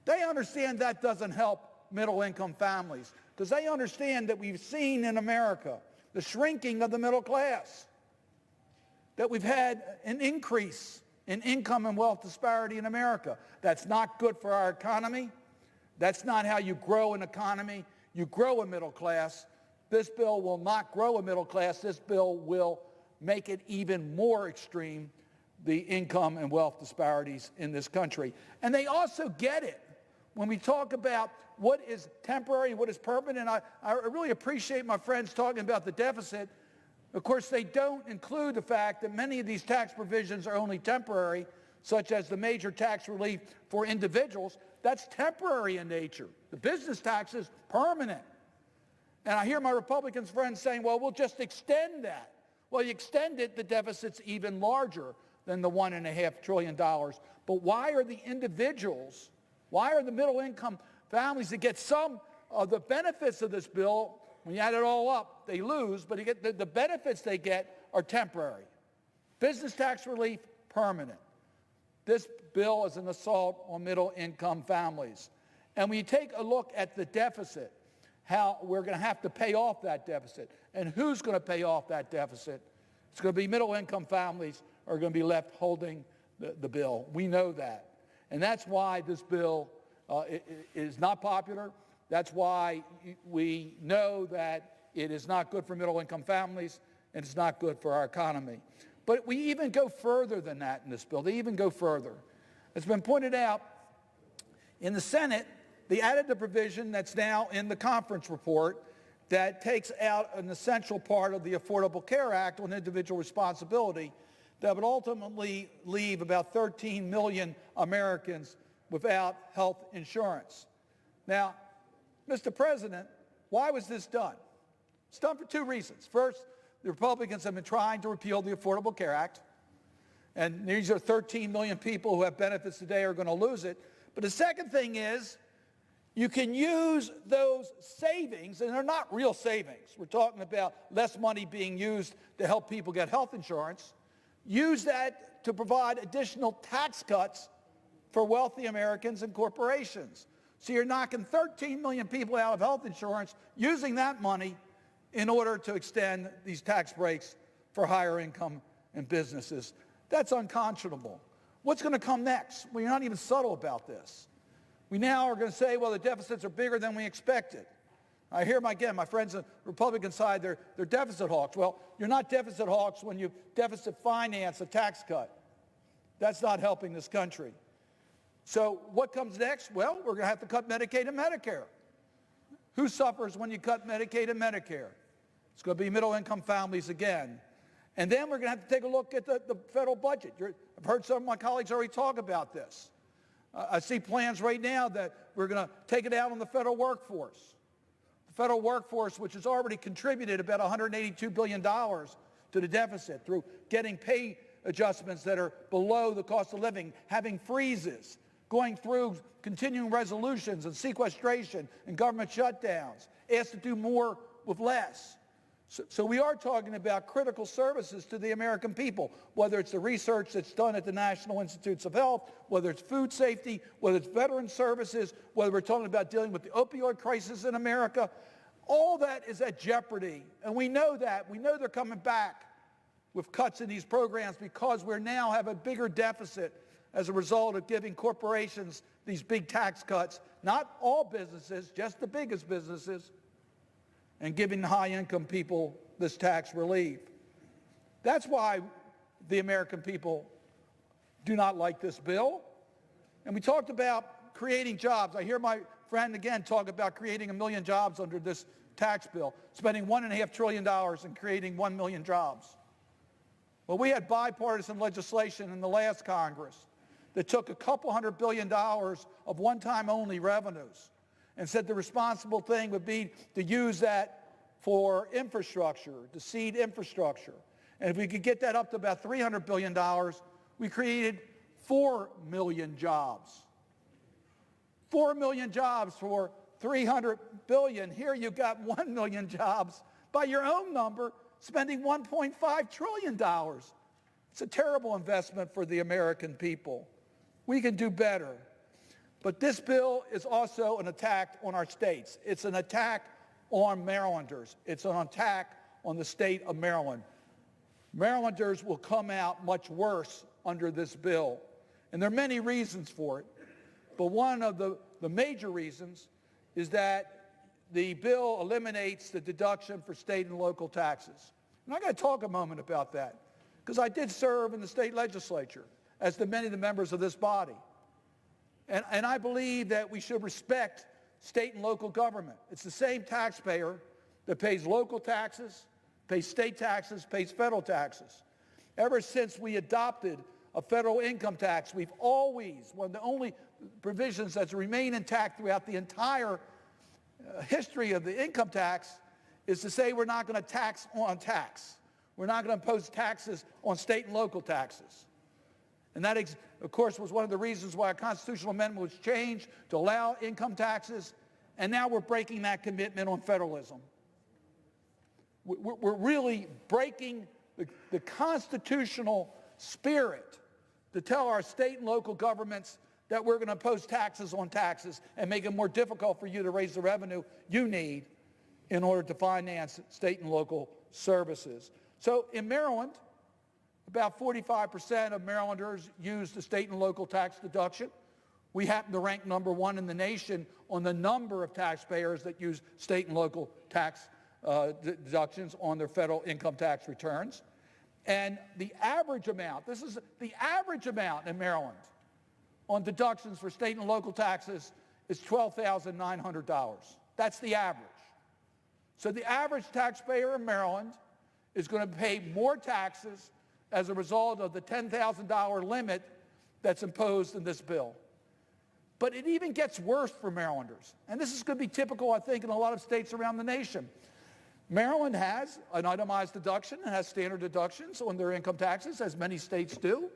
Speaker 7: They understand that doesn't help middle-income families because they understand that we've seen in America the shrinking of the middle class, that we've had an increase in income and wealth disparity in America. That's not good for our economy. That's not how you grow an economy. You grow a middle class. This bill will not grow a middle class. This bill will make it even more extreme, the income and wealth disparities in this country. And they also get it. When we talk about what is temporary, what is permanent, I really appreciate my friends talking about the deficit. Of course, they don't include the fact that many of these tax provisions are only temporary, such as the major tax relief for individuals. That's temporary in nature. The business tax is permanent. And I hear my Republican friends saying, well, we'll just extend that. Well, you extend it, the deficit's even larger than the $1.5 trillion. But why are the individuals, why are the middle-income families that get some of the benefits of this bill, when you add it all up, they lose, but you get the benefits they get are temporary. Business tax relief, permanent. This bill is an assault on middle-income families. And when you take a look at the deficit, how we're going to have to pay off that deficit, and who's going to pay off that deficit, it's going to be middle-income families are going to be left holding the bill. We know that. And that's why this bill is not popular. That's why we know that it is not good for middle-income families, and it's not good for our economy. But we even go further than that in this bill. They even go further. It's been pointed out in the Senate, they added the provision that's now in the conference report that takes out an essential part of the Affordable Care Act on individual responsibility that would ultimately leave about 13 million Americans without health insurance. Now, Mr. President, why was this done? It's done for two reasons. First, the Republicans have been trying to repeal the Affordable Care Act, and these are 13 million people who have benefits today are going to lose it. But the second thing is, you can use those savings, and they're not real savings. We're talking about less money being used to help people get health insurance. Use that to provide additional tax cuts for wealthy Americans and corporations. So you're knocking 13 million people out of health insurance using that money in order to extend these tax breaks for higher income and businesses. That's unconscionable. What's going to come next? Well, you're not even subtle about this. We now are going to say, well, the deficits are bigger than we expected. I hear, my friends on the Republican side, they're deficit hawks. Well, you're not deficit hawks when you deficit finance a tax cut. That's not helping this country. So what comes next? Well, we're going to have to cut Medicaid and Medicare. Who suffers when you cut Medicaid and Medicare? It's going to be middle-income families again. And then we're going to have to take a look at the federal budget. I've heard some of my colleagues already talk about this. I see plans right now that we're going to take it out on the federal workforce. The federal workforce, which has already contributed about $182 billion to the deficit through getting pay adjustments that are below the cost of living, having freezes, going through continuing resolutions and sequestration and government shutdowns, asked to do more with less. So we are talking about critical services to the American people, whether it's the research that's done at the National Institutes of Health, whether it's food safety, whether it's veteran services, whether we're talking about dealing with the opioid crisis in America. All that is at jeopardy, and we know that. We know they're coming back with cuts in these programs because we now have a bigger deficit as a result of giving corporations these big tax cuts, not all businesses, just the biggest businesses, and giving the high-income people this tax relief. That's why the American people do not like this bill. And we talked about creating jobs. I hear my friend again talk about creating 1 million jobs under this tax bill, spending $1.5 trillion and creating 1 million jobs. Well, we had bipartisan legislation in the last Congress that took a couple $100 billion of one-time only revenues and said the responsible thing would be to use that for infrastructure, to seed infrastructure. And if we could get that up to about $300 billion, we created 4 million jobs. 4 million jobs for $300 billion. Here you've got 1 million jobs by your own number, spending $1.5 trillion. It's a terrible investment for the American people. We can do better. But this bill is also an attack on our states. It's an attack on Marylanders. It's an attack on the state of Maryland. Marylanders will come out much worse under this bill. And there are many reasons for it. But one of the major reasons is that the bill eliminates the deduction for state and local taxes. And I got to talk a moment about that, because I did serve in the state legislature, as did many of the members of this body. And I believe that we should respect state and local government. It's the same taxpayer that pays local taxes, pays state taxes, pays federal taxes. Ever since we adopted a federal income tax, we've always, one of the only provisions that's remained intact throughout the entire history of the income tax is to say we're not going to tax on tax. We're not going to impose taxes on state and local taxes. And that, of course, was one of the reasons why a constitutional amendment was changed to allow income taxes, and now we're breaking that commitment on federalism. We're really breaking the constitutional spirit to tell our state and local governments that we're going to impose taxes on taxes and make it more difficult for you to raise the revenue you need in order to finance state and local services. So in Maryland, about 45% of Marylanders use the state and local tax deduction. We happen to rank number 1 in the nation on the number of taxpayers that use state and local tax deductions on their federal income tax returns. And the average amount, this is the average amount in Maryland on deductions for state and local taxes, is $12,900. That's the average. So the average taxpayer in Maryland is going to pay more taxes as a result of the $10,000 limit that's imposed in this bill. But it even gets worse for Marylanders. And this is going to be typical, I think, in a lot of states around the nation. Maryland has an itemized deduction and has standard deductions on their income taxes, as many states do.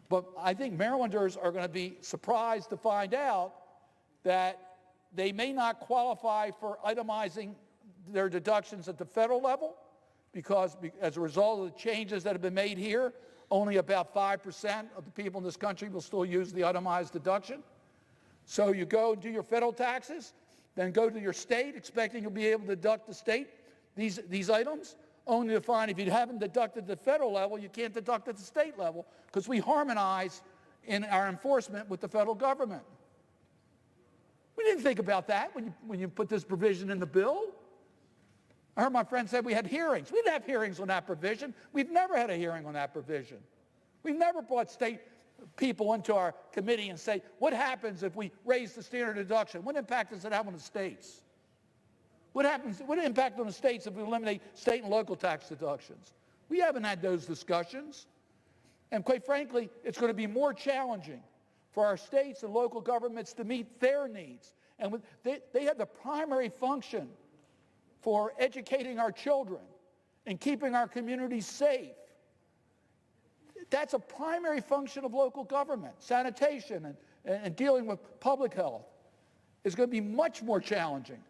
Speaker 7: But I think Marylanders are going to be surprised to find out that they may not qualify for itemizing their deductions at the federal level, because as a result of the changes that have been made here, only about 5% of the people in this country will still use the itemized deduction. So you go and do your federal taxes, then go to your state expecting you'll be able to deduct the state these items, only to find if you haven't deducted at the federal level, you can't deduct at the state level, because we harmonize in our enforcement with the federal government. We We didn't think about that when you put this provision in the bill. I heard my friend say we had hearings. We didn't have hearings on that provision. We've never had a hearing on that provision. We've never brought state people into our committee and say, what happens if we raise the standard deduction? What impact does it have on the states? What impact on the states if we eliminate state and local tax deductions? We haven't had those discussions. And quite frankly, it's going to be more challenging for our states and local governments to meet their needs. And they have the primary function for educating our children and keeping our communities safe. That's a primary function of local government. Sanitation and dealing with public health is going to be much more challenging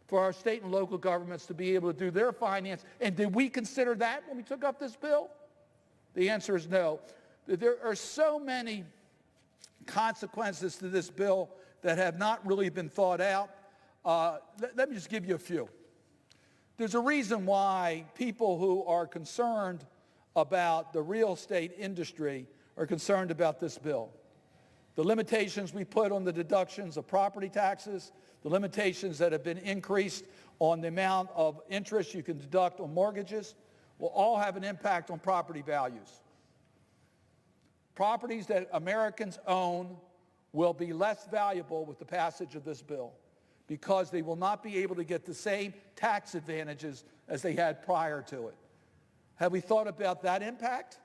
Speaker 7: for our state and local governments to be able to do their finance. And did we consider that when we took up this bill? The answer is no. There are so many consequences to this bill that have not really been thought out. Let me just give you a few. There's a reason why people who are concerned about the real estate industry are concerned about this bill. The limitations we put on the deductions of property taxes, the limitations that have been increased on the amount of interest you can deduct on mortgages will all have an impact on property values. Properties that Americans own will be less valuable with the passage of this bill because they will not be able to get the same tax advantages as they had prior to it. Have we thought about that impact?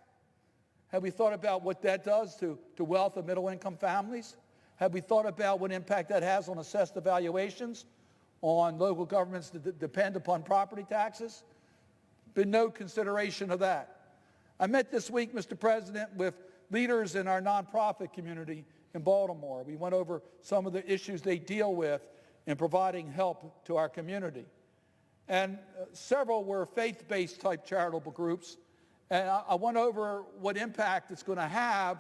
Speaker 7: Have we thought about what that does to wealth of middle-income families? Have we thought about what impact that has on assessed evaluations, on local governments that depend upon property taxes? Been no consideration of that. I met this week, Mr. President, with leaders in our nonprofit community in Baltimore. We went over some of the issues they deal with in providing help to our community. And several were faith-based type charitable groups. And I went over what impact it's going to have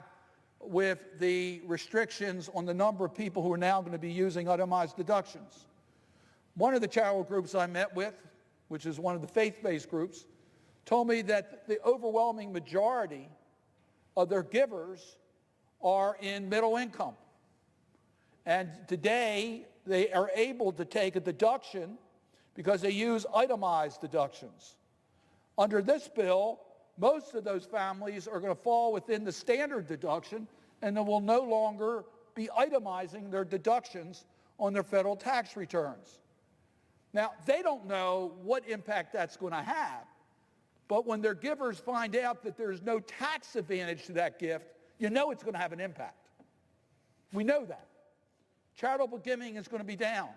Speaker 7: with the restrictions on the number of people who are now going to be using itemized deductions. One of the charitable groups I met with, which is one of the faith-based groups, told me that the overwhelming majority of their givers are in middle income. And today, they are able to take a deduction because they use itemized deductions. Under this bill, most of those families are going to fall within the standard deduction, and they will no longer be itemizing their deductions on their federal tax returns. Now, they don't know what impact that's going to have, but when their givers find out that there's no tax advantage to that gift, you know it's going to have an impact. We know that. Charitable giving is going to be down.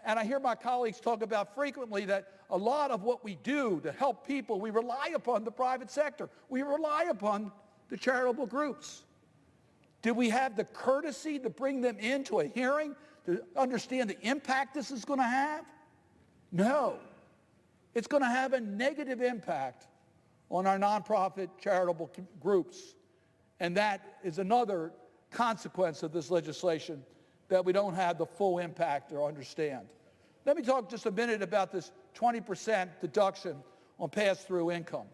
Speaker 7: And I hear my colleagues talk about frequently that a lot of what we do to help people, we rely upon the private sector. We rely upon the charitable groups. Do we have the courtesy to bring them into a hearing to understand the impact this is going to have? No. It's going to have a negative impact on our nonprofit charitable groups. And that is another consequence of this legislation, that we don't have the full impact or understand. Let me talk just a minute about this 20% deduction on pass-through income.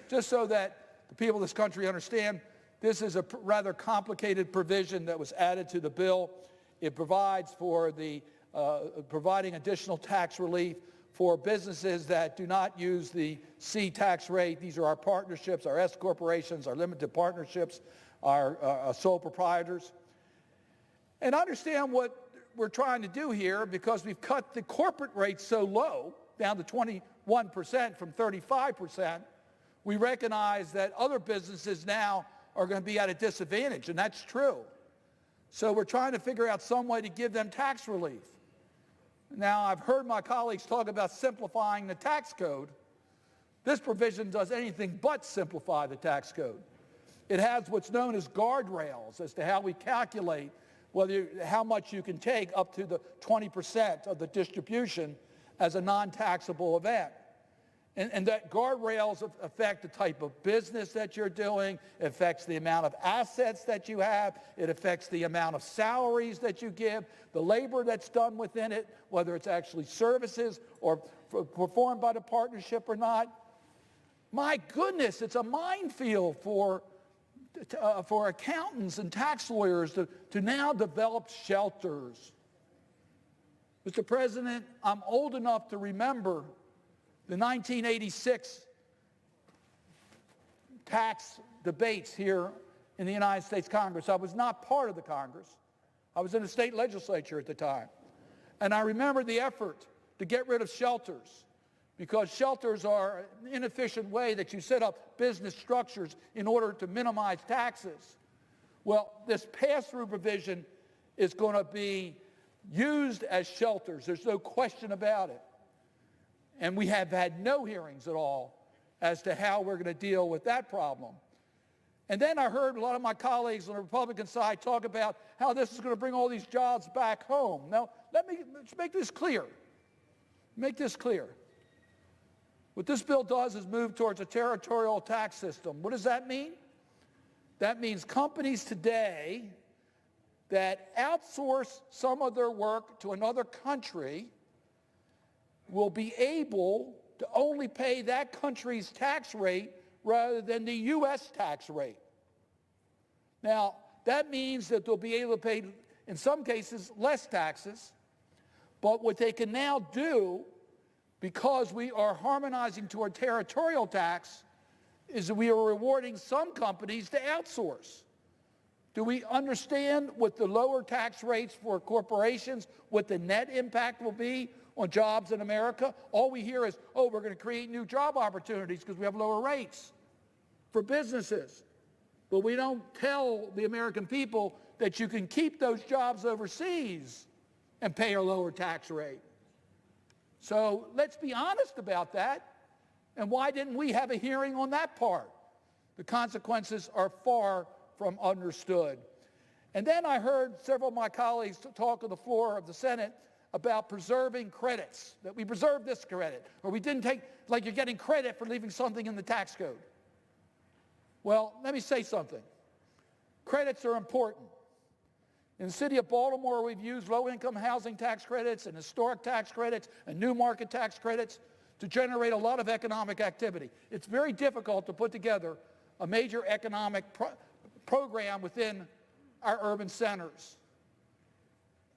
Speaker 7: Just so that the people of this country understand, this is a rather complicated provision that was added to the bill. It provides for the providing additional tax relief for businesses that do not use the C tax rate. These are our partnerships, our S corporations, our limited partnerships, our sole proprietors. And understand what we're trying to do here, because we've cut the corporate rate so low, down to 21% from 35%, we recognize that other businesses now are going to be at a disadvantage, and that's true. So we're trying to figure out some way to give them tax relief. Now, I've heard my colleagues talk about simplifying the tax code. This provision does anything but simplify the tax code. It has what's known as guardrails as to how we calculate how much you can take up to the 20% of the distribution as a non-taxable event. And that guardrails affect the type of business that you're doing, it affects the amount of assets that you have, it affects the amount of salaries that you give, the labor that's done within it, whether it's actually services or performed by the partnership or not. My goodness, it's a minefield for accountants and tax lawyers to now develop shelters Mr. President, I'm old enough to remember the 1986 tax debates here in the United States Congress. I was not part of the Congress. I was in the state legislature at the time. And I remember the effort to get rid of shelters, because shelters are an inefficient way that you set up business structures in order to minimize taxes. Well, this pass-through provision is going to be used as shelters. There's no question about it. And we have had no hearings at all as to how we're going to deal with that problem. And then I heard a lot of my colleagues on the Republican side talk about how this is going to bring all these jobs back home. Now, let's make this clear. Make this clear. What this bill does is move towards a territorial tax system. What does that mean? That means companies today that outsource some of their work to another country will be able to only pay that country's tax rate rather than the U.S. tax rate. Now, that means that they'll be able to pay, in some cases, less taxes, but what they can now do, because we are harmonizing to a territorial tax, is that we are rewarding some companies to outsource. Do we understand what the lower tax rates for corporations, what the net impact will be on jobs in America? All we hear is, oh, we're going to create new job opportunities because we have lower rates for businesses. But we don't tell the American people that you can keep those jobs overseas and pay a lower tax rate. So let's be honest about that. And why didn't we have a hearing on that part? The consequences are far from understood. And then I heard several of my colleagues talk on the floor of the Senate about preserving credits, that we preserve this credit, or we didn't take, like you're getting credit for leaving something in the tax code. Well, let me say something. Credits are important. In the city of Baltimore, we've used low-income housing tax credits and historic tax credits and new market tax credits to generate a lot of economic activity. It's very difficult to put together a major economic program within our urban centers.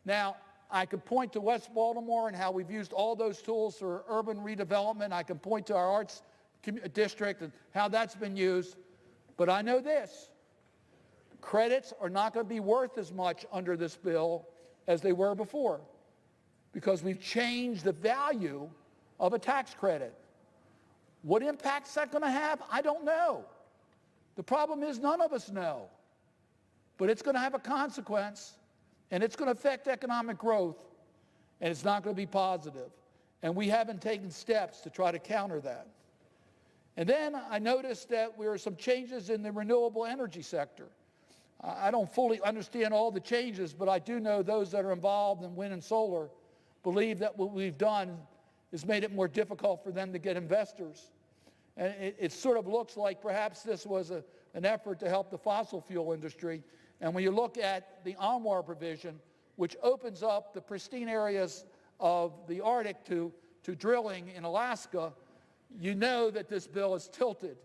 Speaker 7: Now, I could point to West Baltimore and how we've used all those tools for urban redevelopment. I can point to our arts district and how that's been used. But I know this. Credits are not going to be worth as much under this bill as they were before, because we've changed the value of a tax credit. What impact is that going to have? I don't know. The problem is none of us know. But it's going to have a consequence, and it's going to affect economic growth, and it's not going to be positive. And we haven't taken steps to try to counter that. And then I noticed that there are some changes in the renewable energy sector. I don't fully understand all the changes, but I do know those that are involved in wind and solar believe that what we've done has made it more difficult for them to get investors. And it sort of looks like perhaps this was an effort to help the fossil fuel industry. And when you look at the ONWAR provision, which opens up the pristine areas of the Arctic to drilling in Alaska, you know that this bill is tilted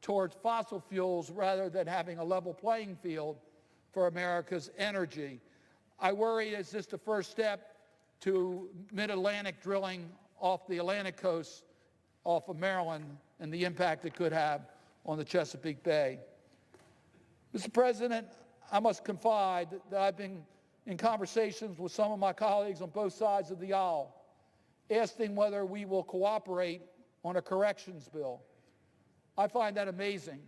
Speaker 7: towards fossil fuels rather than having a level playing field for America's energy. I worry, is this the first step to mid-Atlantic drilling off the Atlantic coast, off of Maryland, and the impact it could have on the Chesapeake Bay? Mr. President, I must confide that I've been in conversations with some of my colleagues on both sides of the aisle, asking whether we will cooperate on a corrections bill. I find that amazing.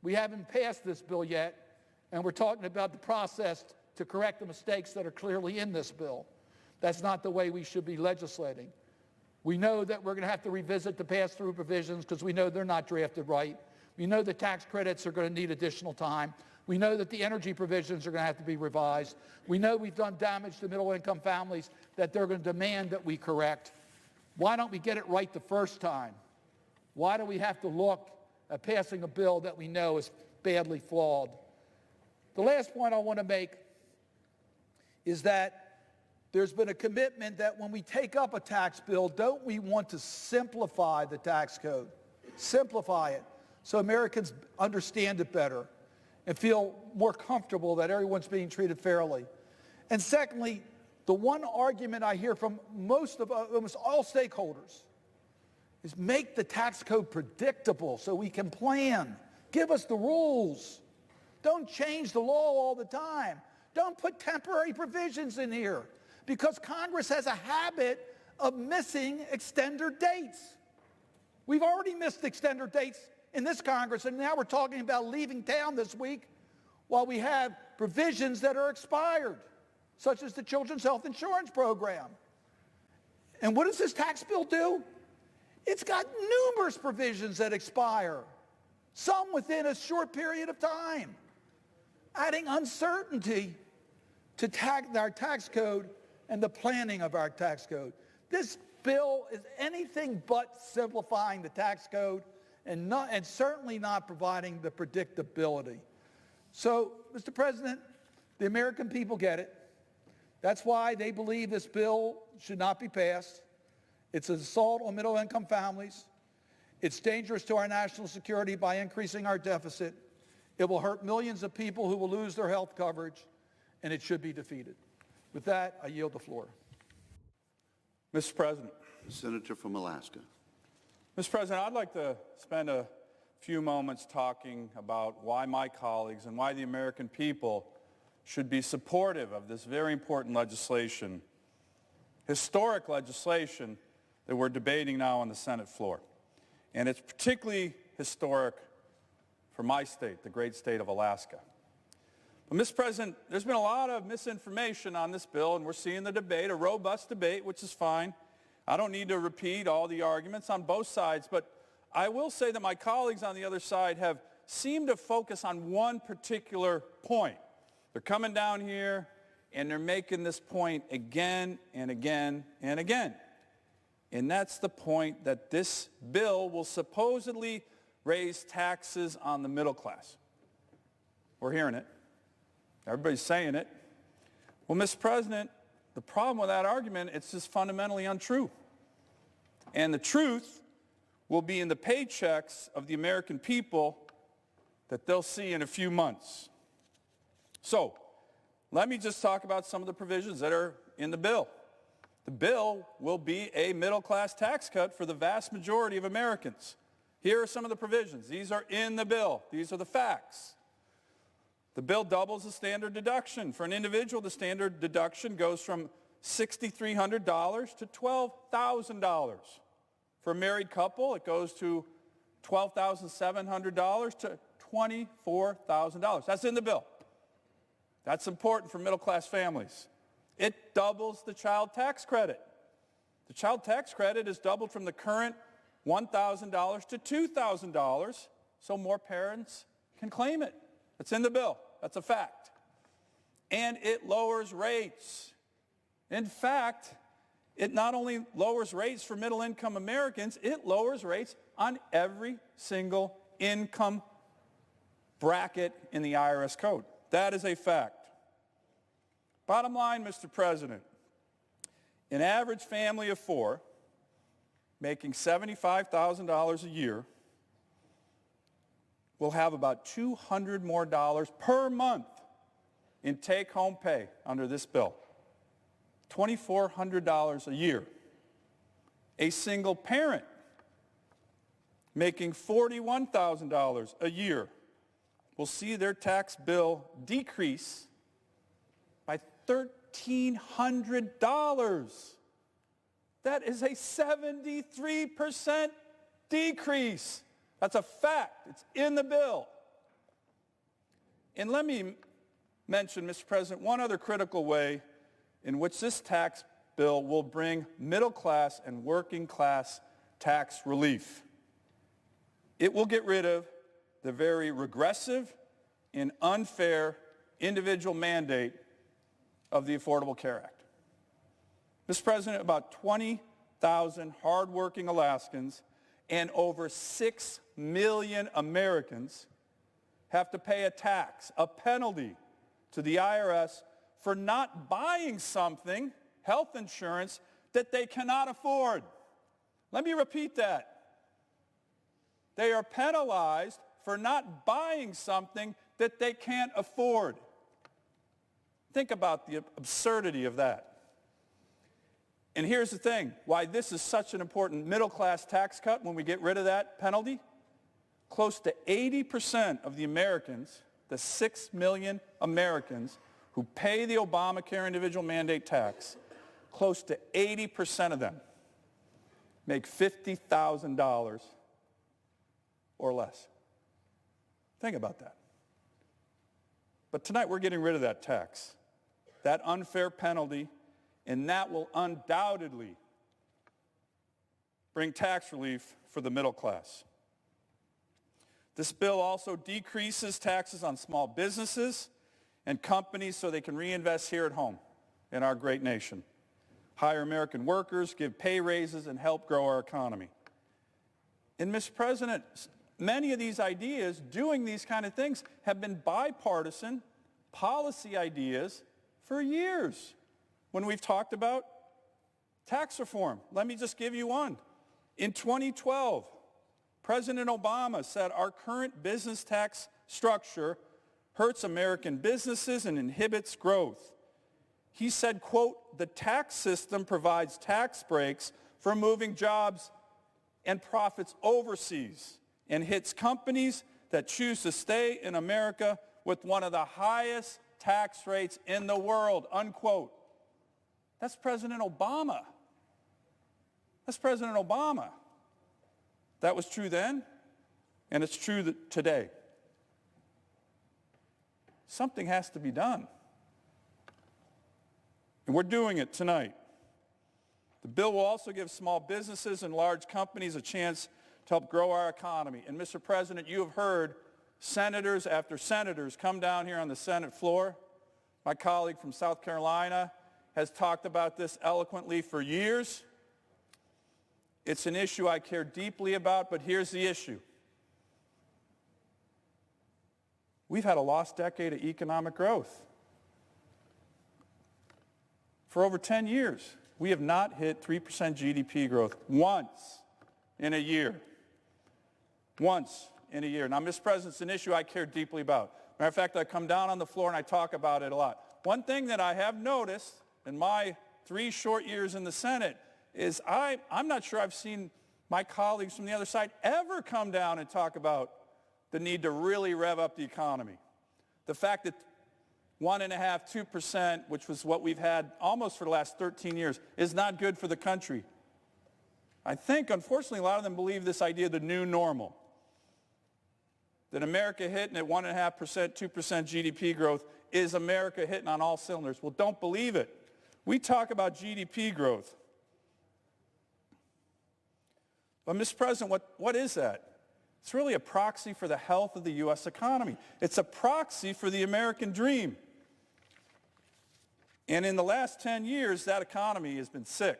Speaker 7: We haven't passed this bill yet, and we're talking about the process to correct the mistakes that are clearly in this bill. That's not the way we should be legislating. We know that we're going to have to revisit the pass-through provisions because we know they're not drafted right. We know the tax credits are going to need additional time. We know that the energy provisions are going to have to be revised. We know we've done damage to middle-income families that they're going to demand that we correct. Why don't we get it right the first time? Why do we have to look at passing a bill that we know is badly flawed? The last point I want to make is that there's been a commitment that when we take up a tax bill, don't we want to simplify the tax code? Simplify it so Americans understand it better and feel more comfortable that everyone's being treated fairly. And secondly, the one argument I hear from almost all stakeholders is make the tax code predictable so we can plan. Give us the rules. Don't change the law all the time. Don't put temporary provisions in here because Congress has a habit of missing extender dates. We've already missed extender dates in this Congress, and now we're talking about leaving town this week while we have provisions that are expired, such as the Children's Health Insurance Program. And what does this tax bill do? It's got numerous provisions that expire, some within a short period of time, adding uncertainty to our tax code and the planning of our tax code. This bill is anything but simplifying the tax code and certainly not providing the predictability. So, Mr. President, the American people get it. That's why they believe this bill should not be passed. It's an assault on middle-income families. It's dangerous to our national security by increasing our deficit. It will hurt millions of people who will lose their health coverage, and it should be defeated. With that, I yield the floor.
Speaker 1: Mr. President.
Speaker 6: The senator from Alaska.
Speaker 1: Mr. President, I'd like to spend a few moments talking about why my colleagues and why the American people should be supportive of this very important legislation, historic legislation that we're debating now on the Senate floor. And it's particularly historic for my state, the great state of Alaska. But, Mr. President, there's been a lot of misinformation on this bill, and we're seeing the debate, a robust debate, which is fine. I don't need to repeat all the arguments on both sides, but I will say that my colleagues on the other side have seemed to focus on one particular point. They're coming down here, and they're making this point again and again and again. And that's the point that this bill will supposedly raise taxes on the middle class. We're hearing it. Everybody's saying it. Well, Mr. President, the problem with that argument, it's just fundamentally untrue. And the truth will be in the paychecks of the American people that they'll see in a few months. So, let me just talk about some of the provisions that are in the bill. The bill will be a middle-class tax cut for the vast majority of Americans. Here are some of the provisions. These are in the bill. These are the facts. The bill doubles the standard deduction. For an individual, the standard deduction goes from $6,300 to $12,000. For a married couple, it goes to $12,700 to $24,000. That's in the bill. That's important for middle-class families. It doubles the child tax credit. The child tax credit is doubled from the current $1,000 to $2,000, so more parents can claim it. It's in the bill. That's a fact. And it lowers rates. In fact, it not only lowers rates for middle-income Americans, it lowers rates on every single income bracket in the IRS code. That is a fact. Bottom line, Mr. President, an average family of four making $75,000 a year will have about $200 more per month in take-home pay under this bill. $2,400 a year. A single parent making $41,000 a year will see their tax bill decrease by $1,300. That is a 73% decrease. That's a fact. It's in the bill. And let me mention, Mr. President, one other critical way in which this tax bill will bring middle-class and working-class tax relief. It will get rid of the very regressive and unfair individual mandate of the Affordable Care Act. Mr. President, about 20,000 hardworking Alaskans and over 6 million Americans have to pay a tax, a penalty to the IRS for not buying something, health insurance, that they cannot afford. Let me repeat that. They are penalized for not buying something that they can't afford. Think about the absurdity of that.
Speaker 8: And here's the thing, why this is such an important middle-class tax cut when we get rid of that penalty. Close to 80% of the Americans, the 6 million Americans who pay the Obamacare individual mandate tax, close to 80% of them make $50,000 or less. Think about that. But tonight we're getting rid of that tax, that unfair penalty, and that will undoubtedly bring tax relief for the middle class. This bill also decreases taxes on small businesses and companies so they can reinvest here at home in our great nation, hire American workers, give pay raises, and help grow our economy. And Mr. President, many of these ideas, doing these kind of things, have been bipartisan policy ideas for years. When we've talked about tax reform, let me just give you one. In 2012, President Obama said our current business tax structure hurts American businesses and inhibits growth. He said, quote, the tax system provides tax breaks for moving jobs and profits overseas and hits companies that choose to stay in America with one of the highest tax rates in the world, unquote. That's President Obama. That's President Obama. That was true then, and it's true today. Something has to be done. And we're doing it tonight. The bill will also give small businesses and large companies a chance to help grow our economy. And Mr. President, you have heard senators after senators come down here on the Senate floor. My colleague from South Carolina has talked about this eloquently for years. It's an issue I care deeply about, but here's the issue. We've had a lost decade of economic growth. For over 10 years, we have not hit 3% GDP growth once in a year. Once in a year. Now, Mr. President, it's an issue I care deeply about. Matter of fact, I come down on the floor and I talk about it a lot. One thing that I have noticed in my 3 short years in the Senate is I'm not sure I've seen my colleagues from the other side ever come down and talk about the need to really rev up the economy. The fact that 1.5%, 2%, which was what we've had almost for the last 13 years, is not good for the country. I think, unfortunately, a lot of them believe this idea of the new normal. That America hitting at 1.5%, 2% GDP growth is America hitting on all cylinders. Well, don't believe it. We talk about GDP growth. But, Mr. President, what is that? It's really a proxy for the health of the U.S. economy. It's a proxy for the American dream. And in the last 10 years, that economy has been sick.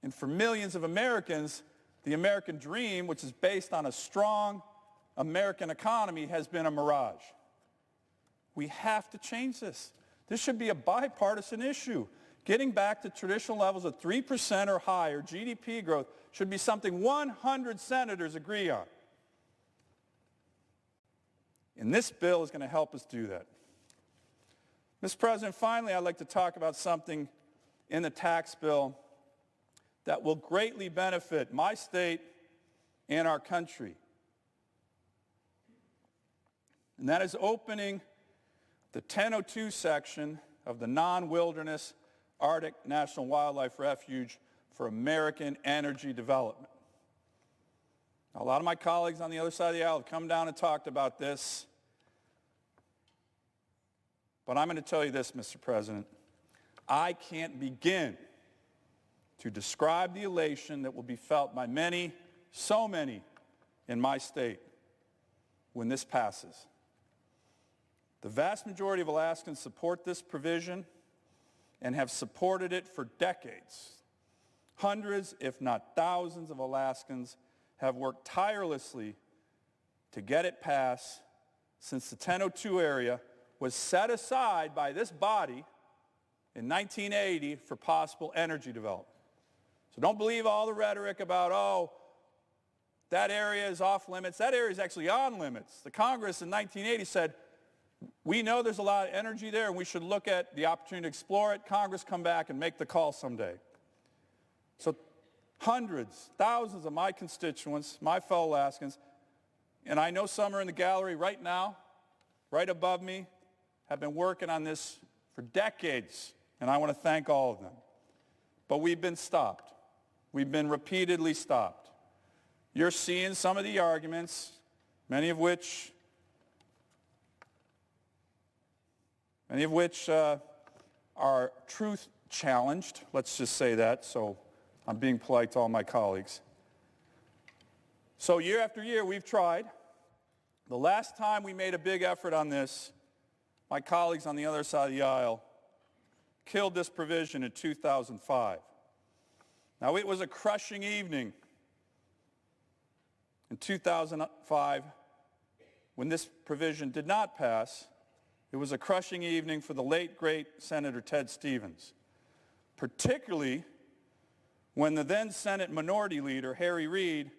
Speaker 8: And for millions of Americans, the American dream, which is based on a strong American economy, has been a mirage. We have to change this. This should be a bipartisan issue. Getting back to traditional levels of 3% or higher GDP growth should be something 100 senators agree on. And this bill is going to help us do that. Mr. President, finally, I'd like to talk about something in the tax bill that will greatly benefit my state and our country. And that is opening the 1002 section of the non-wilderness Arctic National Wildlife Refuge for American energy development. Now, a lot of my colleagues on the other side of the aisle have come down and talked about this. But I'm going to tell you this, Mr. President. I can't begin to describe the elation that will be felt by many, so many in my state when this passes. The vast majority of Alaskans support this provision and have supported it for decades. Hundreds, if not thousands, of Alaskans have worked tirelessly to get it passed since the 1002 area was set aside by this body in 1980 for possible energy development. So don't believe all the rhetoric about, oh, that area is off limits. That area is actually on limits. The Congress in 1980 said, We know there's a lot of energy there, and we should look at the opportunity to explore it. Congress come back and make the call someday. So hundreds, thousands of my constituents, my fellow Alaskans, and I know some are in the gallery right now, right above me, have been working on this for decades, and I want to thank all of them. But we've been stopped. We've been repeatedly stopped. You're seeing some of the arguments, many of which are truth challenged. Let's just say that, so I'm being polite to all my colleagues. So year after year, we've tried. The last time we made a big effort on this, my colleagues on the other side of the aisle killed this provision in 2005. Now, it was a crushing evening in 2005 when this provision did not pass. It was a crushing evening for the late, great Senator Ted Stevens, particularly when the then Senate Minority Leader, Harry Reid,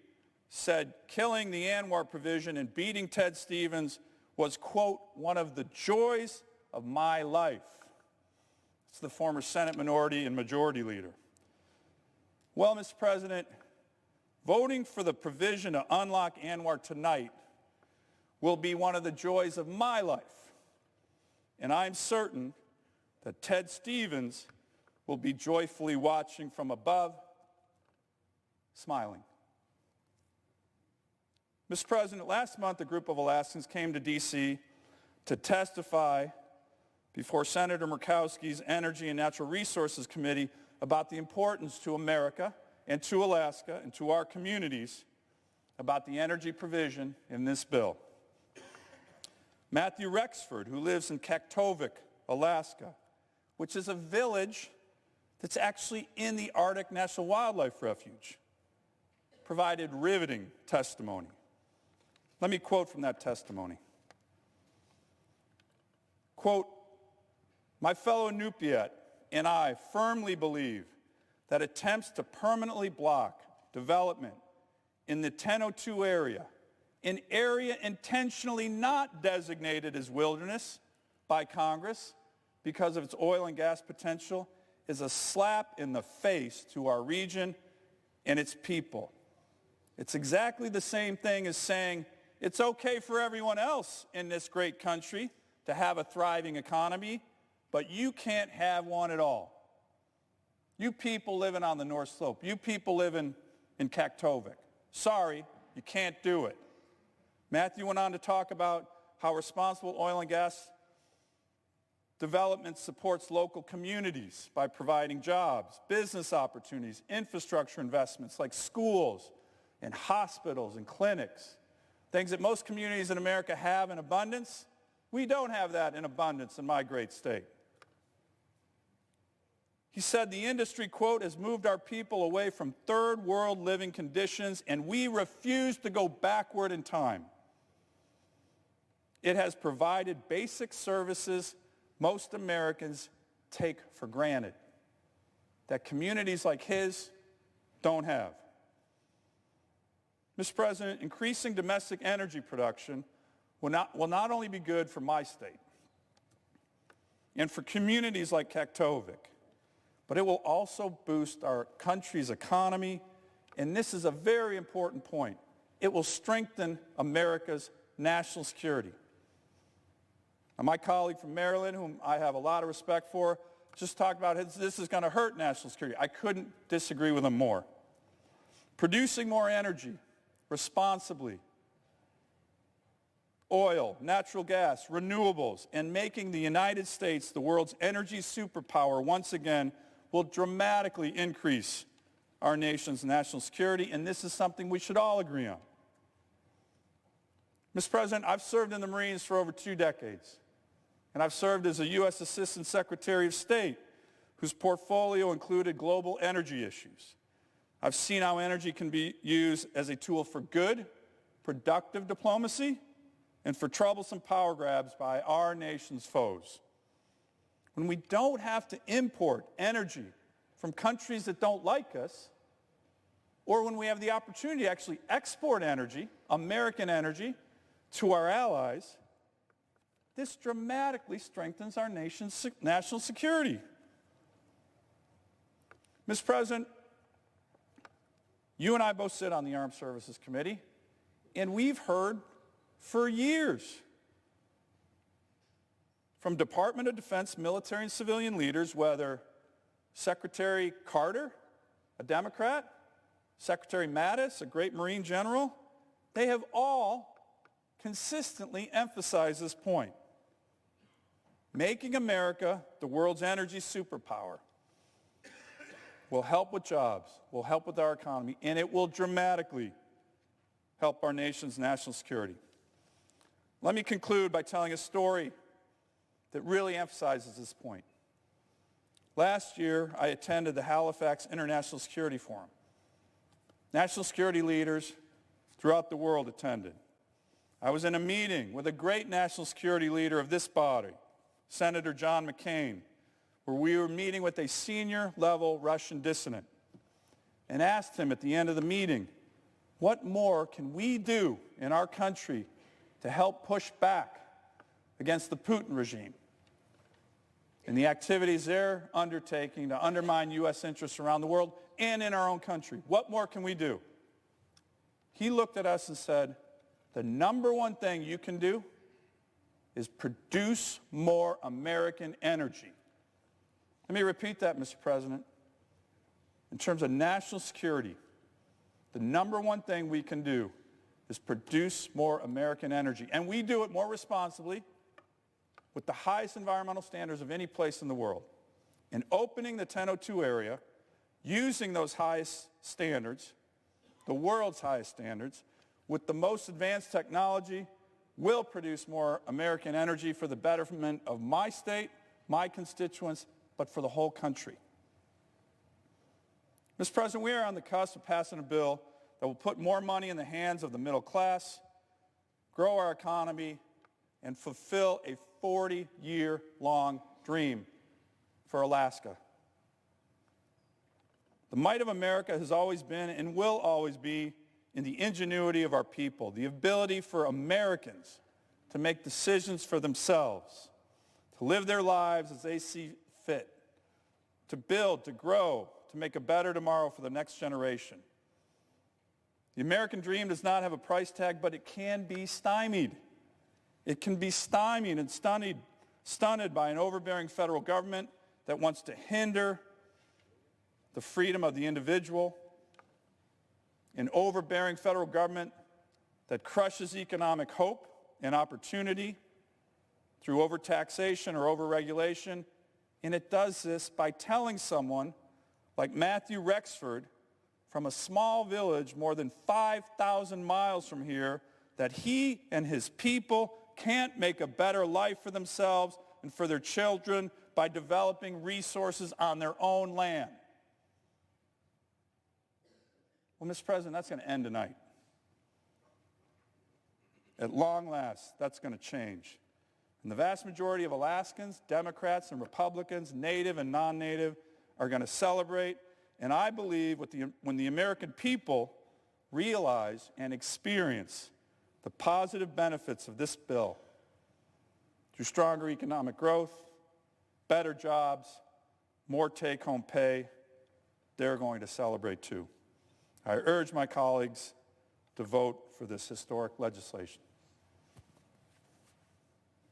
Speaker 8: said killing the ANWR provision and beating Ted Stevens was, quote, one of the joys of my life. It's the former Senate Minority and Majority Leader. Well, Mr. President, voting for the provision to unlock ANWR tonight will be one of the joys of my life. And I'm certain that Ted Stevens will be joyfully watching from above, smiling. Mr. President, last month a group of Alaskans came to D.C. to testify before Senator Murkowski's Energy and Natural Resources Committee about the importance to America and to Alaska and to our communities about the energy provision in this bill. Matthew Rexford, who lives in Kaktovik, Alaska, which is a village that's actually in the Arctic National Wildlife Refuge, provided riveting testimony. Let me quote from that testimony. Quote, "My fellow Inupiat and I firmly believe that attempts to permanently block development in the 1002 area, an area intentionally not designated as wilderness by Congress because of its oil and gas potential, is a slap in the face to our region and its people. It's exactly the same thing as saying it's okay for everyone else in this great country to have a thriving economy, but you can't have one at all. You people living on the North Slope, you people living in Kaktovik, sorry, you can't do it." Matthew went on to talk about how responsible oil and gas development supports local communities by providing jobs, business opportunities, infrastructure investments like schools and hospitals and clinics, things that most communities in America have in abundance. We don't have that in abundance in my great state. He said the industry, quote, has moved our people away from third world living conditions, and we refuse to go backward in time. It has provided basic services most Americans take for granted that communities like his don't have. Mr. President, increasing domestic energy production will not only be good for my state and for communities like Kaktovik, but it will also boost our country's economy, and this is a very important point. It will strengthen America's national security. Now, my colleague from Maryland, whom I have a lot of respect for, just talked about this is going to hurt national security. I couldn't disagree with him more. Producing more energy responsibly, oil, natural gas, renewables, and making the United States the world's energy superpower once again will dramatically increase our nation's national security, and this is something we should all agree on. Mr. President, I've served in the Marines for over 2 decades, and I've served as a U.S. Assistant Secretary of State whose portfolio included global energy issues. I've seen how energy can be used as a tool for good, productive diplomacy, and for troublesome power grabs by our nation's foes. When we don't have to import energy from countries that don't like us, or when we have the opportunity to actually export energy, American energy, to our allies, this dramatically strengthens our nation's national security. Mr. President, you and I both sit on the Armed Services Committee, and we've heard for years from Department of Defense military and civilian leaders, whether Secretary Carter, a Democrat, Secretary Mattis, a great Marine general, they have all consistently emphasized this point. Making America the world's energy superpower will help with jobs, will help with our economy, and it will dramatically help our nation's national security. Let me conclude by telling a story that really emphasizes this point. Last year, I attended the Halifax International Security Forum. National security leaders throughout the world attended. I was in a meeting with a great national security leader of this body, Senator John McCain, where we were meeting with a senior-level Russian dissident and asked him at the end of the meeting, what more can we do in our country to help push back against the Putin regime and the activities they're undertaking to undermine U.S. interests around the world and in our own country? What more can we do? He looked at us and said, the number one thing you can do is produce more American energy. Let me repeat that, Mr. President. In terms of national security, the number one thing we can do is produce more American energy. And we do it more responsibly with the highest environmental standards of any place in the world. In opening the 1002 area, using those highest standards, the world's highest standards, with the most advanced technology, will produce more American energy for the betterment of my state, my constituents, but for the whole country. Mr. President, we are on the cusp of passing a bill that will put more money in the hands of the middle class, grow our economy, and fulfill a 40-year-long dream for Alaska. The might of America has always been and will always be in the ingenuity of our people, the ability for Americans to make decisions for themselves, to live their lives as they see fit, to build, to grow, to make a better tomorrow for the next generation. The American dream does not have a price tag, but it can be stymied. It can be stymied and stunted by an overbearing federal government that wants to hinder the freedom of the individual, an overbearing federal government that crushes economic hope and opportunity through overtaxation or overregulation, and it does this by telling someone like Matthew Rexford from a small village more than 5,000 miles from here that he and his people can't make a better life for themselves and for their children by developing resources on their own land. Well, Mr. President, that's going to end tonight. At long last, that's going to change. And the vast majority of Alaskans, Democrats and Republicans, native and non-native, are going to celebrate. And I believe when the American people realize and experience the positive benefits of this bill through stronger economic growth, better jobs, more take-home pay, they're going to celebrate too. I urge my colleagues to vote for this historic legislation.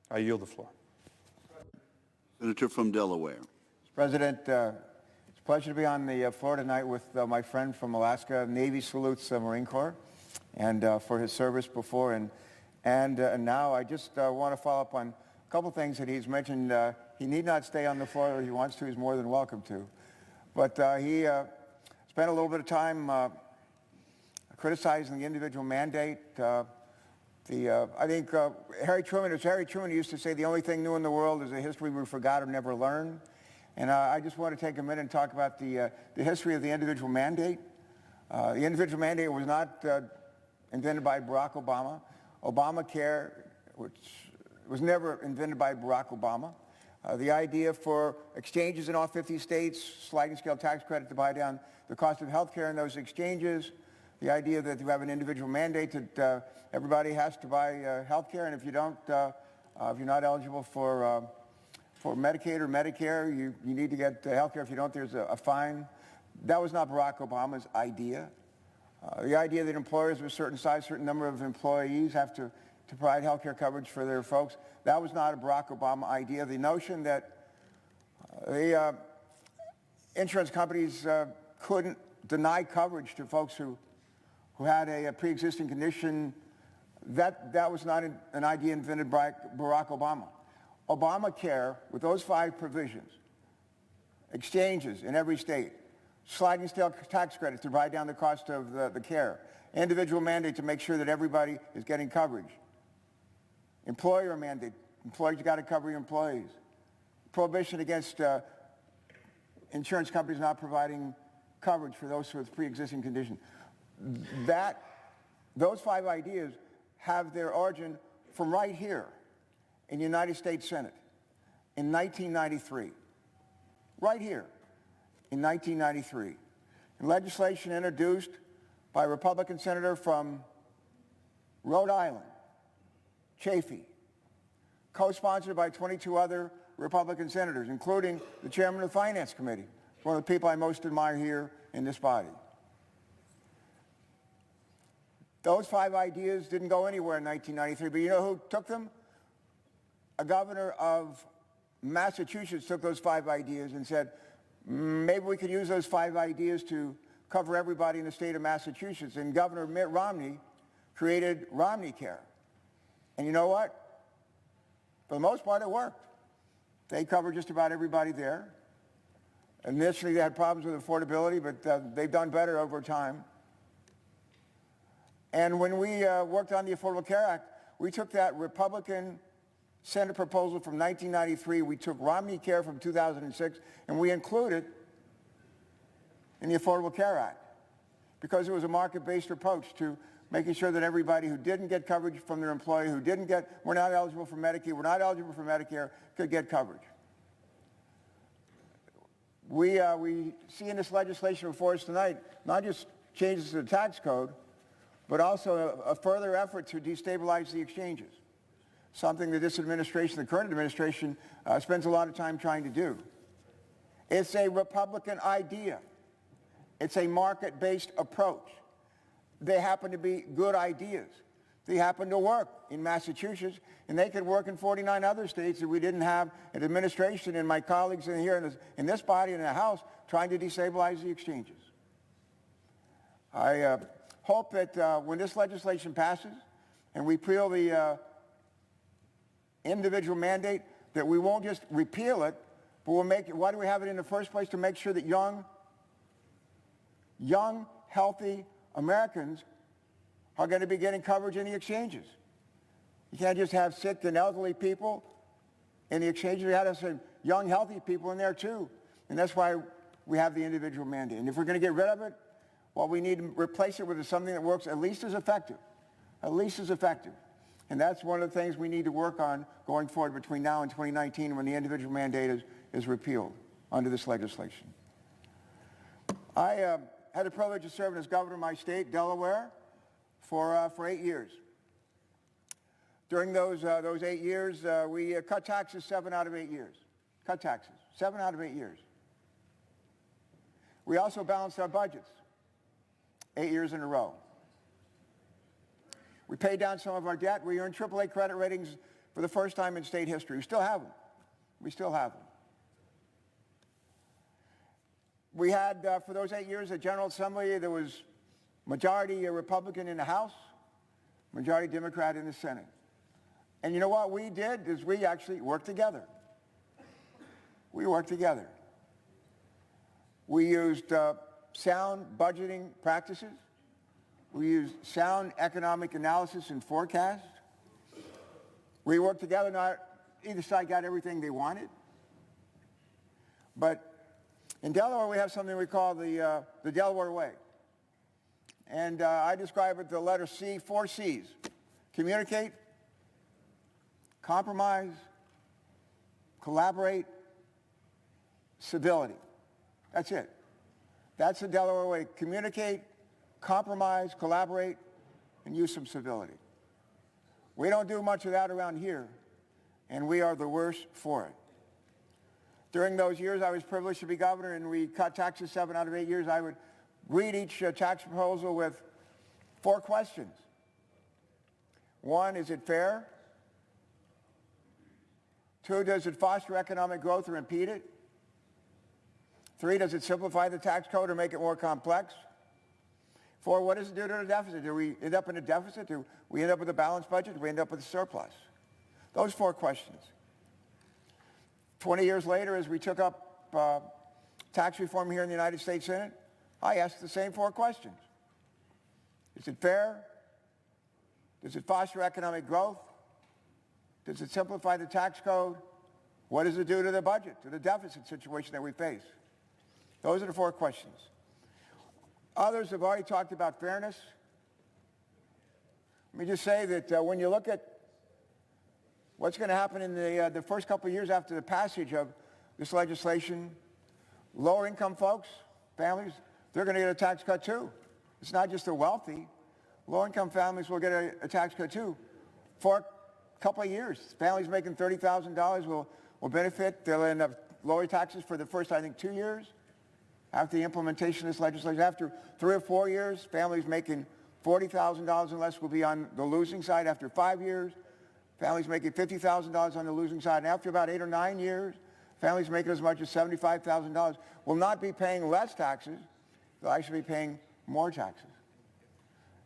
Speaker 8: I yield the floor.
Speaker 6: Senator from Delaware.
Speaker 9: Mr. President, it's a pleasure to be on the floor tonight with my friend from Alaska. Navy salutes the Marine Corps and for his service before and now. I just want to follow up on a couple things that he's mentioned. He need not stay on the floor if he wants to. He's more than welcome to. But he spent a little bit of time criticizing the individual mandate. I think Harry Truman used to say the only thing new in the world is a history we forgot or never learned. And I just want to take a minute and talk about the history of the individual mandate. The individual mandate was not invented by Barack Obama. Obamacare, which was never invented by Barack Obama. The idea for exchanges in all 50 states, sliding scale tax credit to buy down the cost of health care in those exchanges. The idea that you have an individual mandate that everybody has to buy health care, and if you don't, If you're not eligible for Medicaid or Medicare, you need to get health care. If you don't, there's a fine. That was not Barack Obama's idea. The idea that employers of a certain size, certain number of employees have to provide health care coverage for their folks, that was not a Barack Obama idea. The notion that the insurance companies couldn't deny coverage to folks who had a pre-existing condition, that was not an idea invented by Barack Obama. Obamacare, with those 5 provisions, exchanges in every state, sliding scale tax credits to drive down the cost of the care, individual mandate to make sure that everybody is getting coverage, employer mandate, employers got to cover your employees, prohibition against insurance companies not providing coverage for those with pre-existing conditions. Those 5 ideas have their origin from right here in the United States Senate in 1993. Right here in 1993. Legislation introduced by a Republican senator from Rhode Island, Chafee, co-sponsored by 22 other Republican senators, including the chairman of the Finance Committee, one of the people I most admire here in this body. Those 5 ideas didn't go anywhere in 1993, but you know who took them? A governor of Massachusetts took those 5 ideas and said, maybe we could use those 5 ideas to cover everybody in the state of Massachusetts. And Governor Mitt Romney created Romneycare. And you know what? For the most part, it worked. They covered just about everybody there. Initially, they had problems with affordability, but they've done better over time. And when we worked on the Affordable Care Act, we took that Republican Senate proposal from 1993, we took Romneycare from 2006, and we included in the Affordable Care Act because it was a market-based approach to making sure that everybody who didn't get coverage from their employer, were not eligible for Medicaid, were not eligible for Medicare, could get coverage. We see in this legislation before us tonight not just changes to the tax code, but also a further effort to destabilize the exchanges, something that this administration, the current administration, spends a lot of time trying to do. It's a Republican idea. It's a market-based approach. They happen to be good ideas. They happen to work in Massachusetts, and they could work in 49 other states if we didn't have an administration and my colleagues in this body and in the House trying to destabilize the exchanges. I hope that when this legislation passes and we repeal the individual mandate, that we won't just repeal it, but we'll make it. Why do we have it in the first place? To make sure that young, healthy Americans are going to be getting coverage in the exchanges. You can't just have sick and elderly people in the exchanges. We have to have young, healthy people in there too. And that's why we have the individual mandate. And if we're going to get rid of it, well, we need to replace it with something that works at least as effective. And that's one of the things we need to work on going forward between now and 2019 when the individual mandate is repealed under this legislation. I had the privilege of serving as governor of my state, Delaware, for 8 years. During those 8 years, we cut taxes 7 out of 8 years. Cut taxes, 7 out of 8 years. We also balanced our budgets 8 years in a row. We paid down some of our debt. We earned AAA credit ratings for the first time in state history. We still have them. We had, for those 8 years, a General Assembly. There was majority Republican in the House, majority Democrat in the Senate. And you know what we did is we actually worked together. We worked together. We used sound budgeting practices. We used sound economic analysis and forecast. We worked together. Not either side got everything they wanted. But in Delaware, we have something we call the Delaware Way. And I describe it the letter C, 4 C's. Communicate, compromise, collaborate, civility. That's it. That's the Delaware Way. Communicate, compromise, collaborate, and use some civility. We don't do much of that around here. and we are the worse for it. During those years, I was privileged to be governor, and we cut taxes 7 out of 8 years. I would read each tax proposal with 4 questions. 1, is it fair? 2, does it foster economic growth or impede it? 3, does it simplify the tax code or make it more complex? 4, what does it do to the deficit? Do we end up in a deficit? Do we end up with a balanced budget? Do we end up with a surplus? Those 4 questions. 20 years later, as we took up tax reform here in the United States Senate, I asked the same 4 questions. Is it fair? Does it foster economic growth? Does it simplify the tax code? What does it do to the budget, to the deficit situation that we face? Those are the 4 questions. Others have already talked about fairness. Let me just say that when you look at what's going to happen in the first couple of years after the passage of this legislation, lower income folks, families, they're going to get a tax cut too. It's not just the wealthy. Low income families will get a tax cut too for a couple of years. Families making $30,000 will benefit. They'll end up lowering taxes for the first, I think, 2 years after the implementation of this legislation. After 3 or 4 years, families making $40,000 and less will be on the losing side. After 5 years, families making $50,000 on the losing side. And after about 8 or 9 years, families making as much as $75,000 will not be paying less taxes. They'll actually be paying more taxes.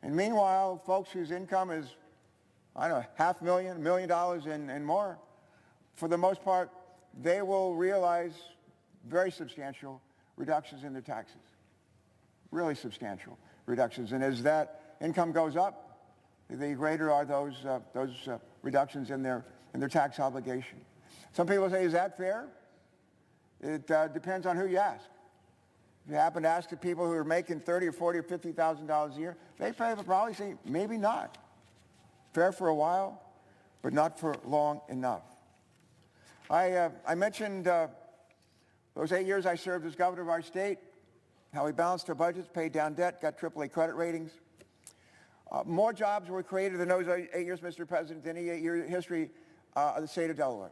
Speaker 9: And meanwhile, folks whose income is, I don't know, $500,000, $1 million and more, for the most part, they will realize very substantial reductions in their taxes. Really substantial reductions. And as that income goes up, the greater are those reductions in their tax obligation. Some people say, is that fair? It depends on who you ask. If you happen to ask the people who are making $30,000 or $40,000 or $50,000 a year, they probably say, maybe not. Fair for a while, but not for long enough. I mentioned those 8 years I served as governor of our state, how we balanced our budgets, paid down debt, got AAA credit ratings. More jobs were created in those 8 years, Mr. President, than any 8-year history of the state of Delaware.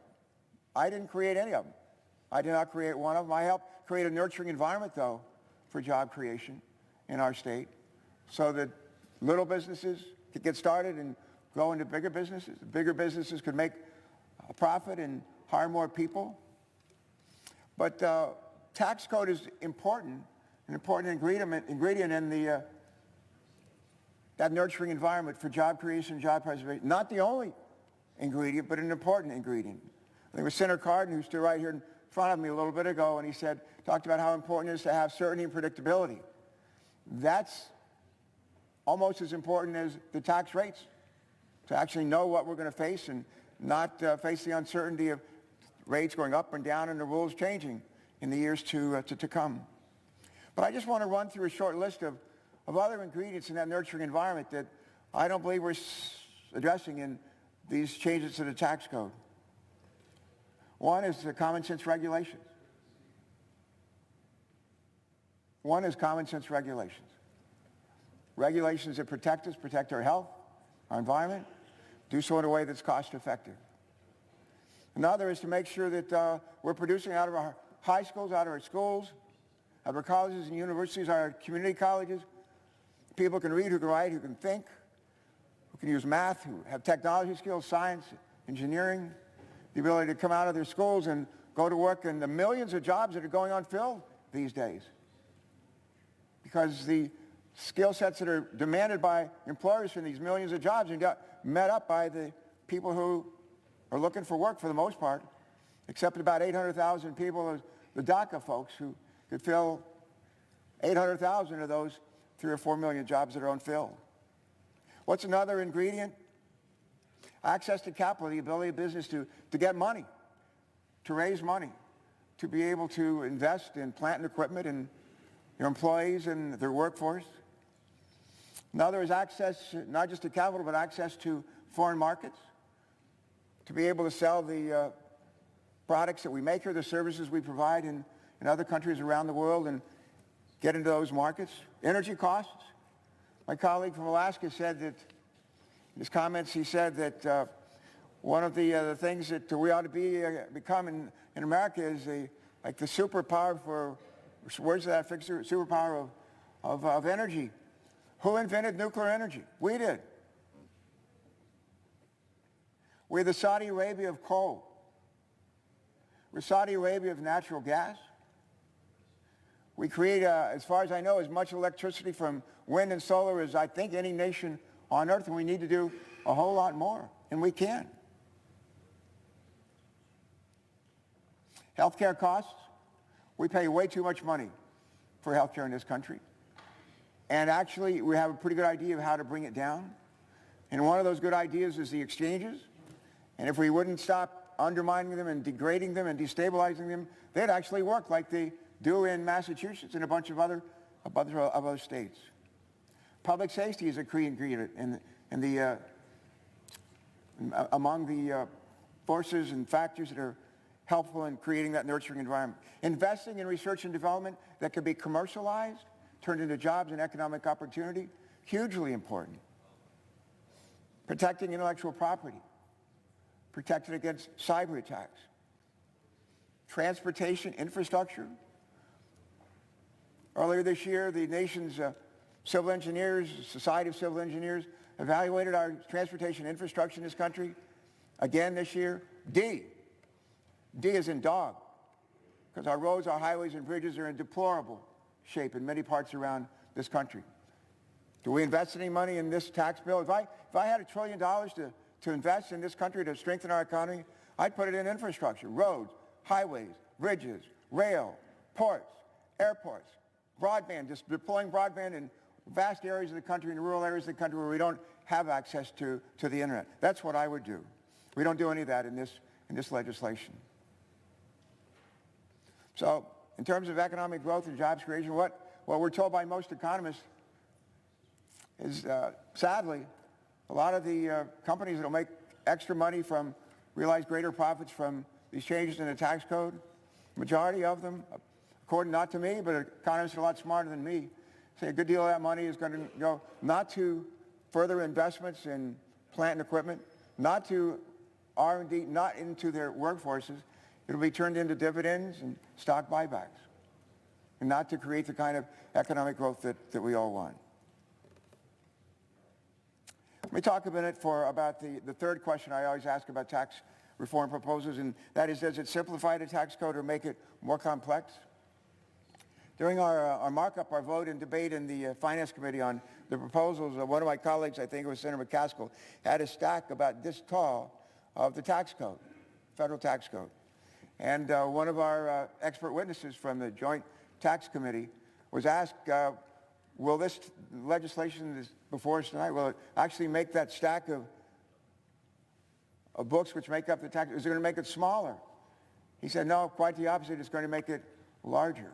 Speaker 9: I didn't create any of them. I did not create one of them. I helped create a nurturing environment, though, for job creation in our state so that little businesses could get started and grow into bigger businesses. Bigger businesses could make a profit and hire more people. But tax code is important, an important ingredient in that nurturing environment for job creation and job preservation. Not the only ingredient, but an important ingredient. I think it was Senator Cardin who stood right here in front of me a little bit ago, and he talked about how important it is to have certainty and predictability. That's almost as important as the tax rates, to actually know what we're going to face and not face the uncertainty of rates going up and down and the rules changing in the years to come. But I just want to run through a short list of other ingredients in that nurturing environment that I don't believe we're addressing in these changes to the tax code. One is the common sense regulations. One is common sense regulations. Regulations that protect us, protect our health, our environment, do so in a way that's cost effective. Another is to make sure that we're producing out of our high schools, out of our schools, out of our colleges and universities, our community colleges, people who can read, who can write, who can think, who can use math, who have technology skills, science, engineering, the ability to come out of their schools and go to work in the millions of jobs that are going unfilled these days. Because the skill sets that are demanded by employers for these millions of jobs are met up by the people who are looking for work for the most part, except about 800,000 people, the DACA folks, who could fill 800,000 of those 3 or 4 million jobs that are unfilled. What's another ingredient? Access to capital, the ability of business to get money, to raise money, to be able to invest in plant and equipment and your employees and their workforce. Another is access, not just to capital, but access to foreign markets, to be able to sell the products that we make here, the services we provide in other countries around the world and get into those markets. Energy costs. My colleague from Alaska said that, in his comments, he said that one of the things that we ought to become in America is like the superpower for, where's that fixer? Superpower of energy. Who invented nuclear energy? We did. We're the Saudi Arabia of coal. We're Saudi Arabia of natural gas. We create, as far as I know, as much electricity from wind and solar as I think any nation on earth, and we need to do a whole lot more, and we can. Healthcare costs. We pay way too much money for healthcare in this country. And actually, we have a pretty good idea of how to bring it down. And one of those good ideas is the exchanges. And if we wouldn't stop undermining them and degrading them and destabilizing them, they'd actually work like they do in Massachusetts and a bunch of other states. Public safety is a key ingredient among the forces and factors that are helpful in creating that nurturing environment. Investing in research and development that can be commercialized, turned into jobs and economic opportunity, hugely important. Protecting intellectual property, protected against cyber attacks. Transportation infrastructure. Earlier this year, the nation's civil engineers, Society of Civil Engineers, evaluated our transportation infrastructure in this country. Again this year, D. D is in dog, because our roads, our highways, and bridges are in deplorable shape in many parts around this country. Do we invest any money in this tax bill? If I had $1 trillion to invest in this country to strengthen our economy, I'd put it in infrastructure, roads, highways, bridges, rail, ports, airports, broadband, just deploying broadband in vast areas of the country, in rural areas of the country where we don't have access to the internet. That's what I would do. We don't do any of that in this legislation. So in terms of economic growth and jobs creation, what we're told by most economists is, sadly, a lot of the companies that will make extra money realize greater profits from these changes in the tax code. Majority of them, according not to me, but economists are a lot smarter than me, say a good deal of that money is going to go not to further investments in plant and equipment, not to R&D, not into their workforces. It'll be turned into dividends and stock buybacks, and not to create the kind of economic growth that we all want. Let me talk a minute about the third question I always ask about tax reform proposals, and that is, does it simplify the tax code or make it more complex? During our markup, our vote and debate in the Finance Committee on the proposals, one of my colleagues, I think it was Senator McCaskill, had a stack about this tall of the tax code, federal tax code. And one of our expert witnesses from the Joint Tax Committee was asked, will this legislation that's before us tonight, will it actually make that stack of books which make up the tax, is it going to make it smaller? He said, no, quite the opposite. It's going to make it larger.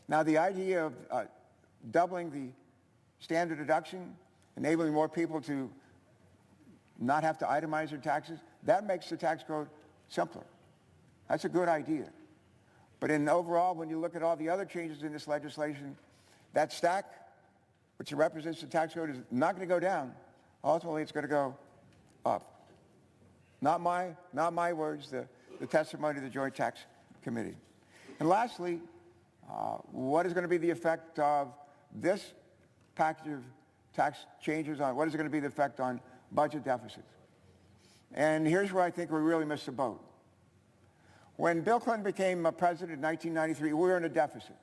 Speaker 9: Now, the idea of doubling the standard deduction, enabling more people to not have to itemize their taxes, that makes the tax code simpler. That's a good idea. But overall, when you look at all the other changes in this legislation, that stack, which represents the tax code, is not going to go down. Ultimately, it's going to go up. Not my words, the testimony of the Joint Tax Committee. And lastly, what is going to be the effect of this package of tax changes on, what is going to be the effect on budget deficits? And here's where I think we really missed the boat. When Bill Clinton became president in 1993, we were in a deficit.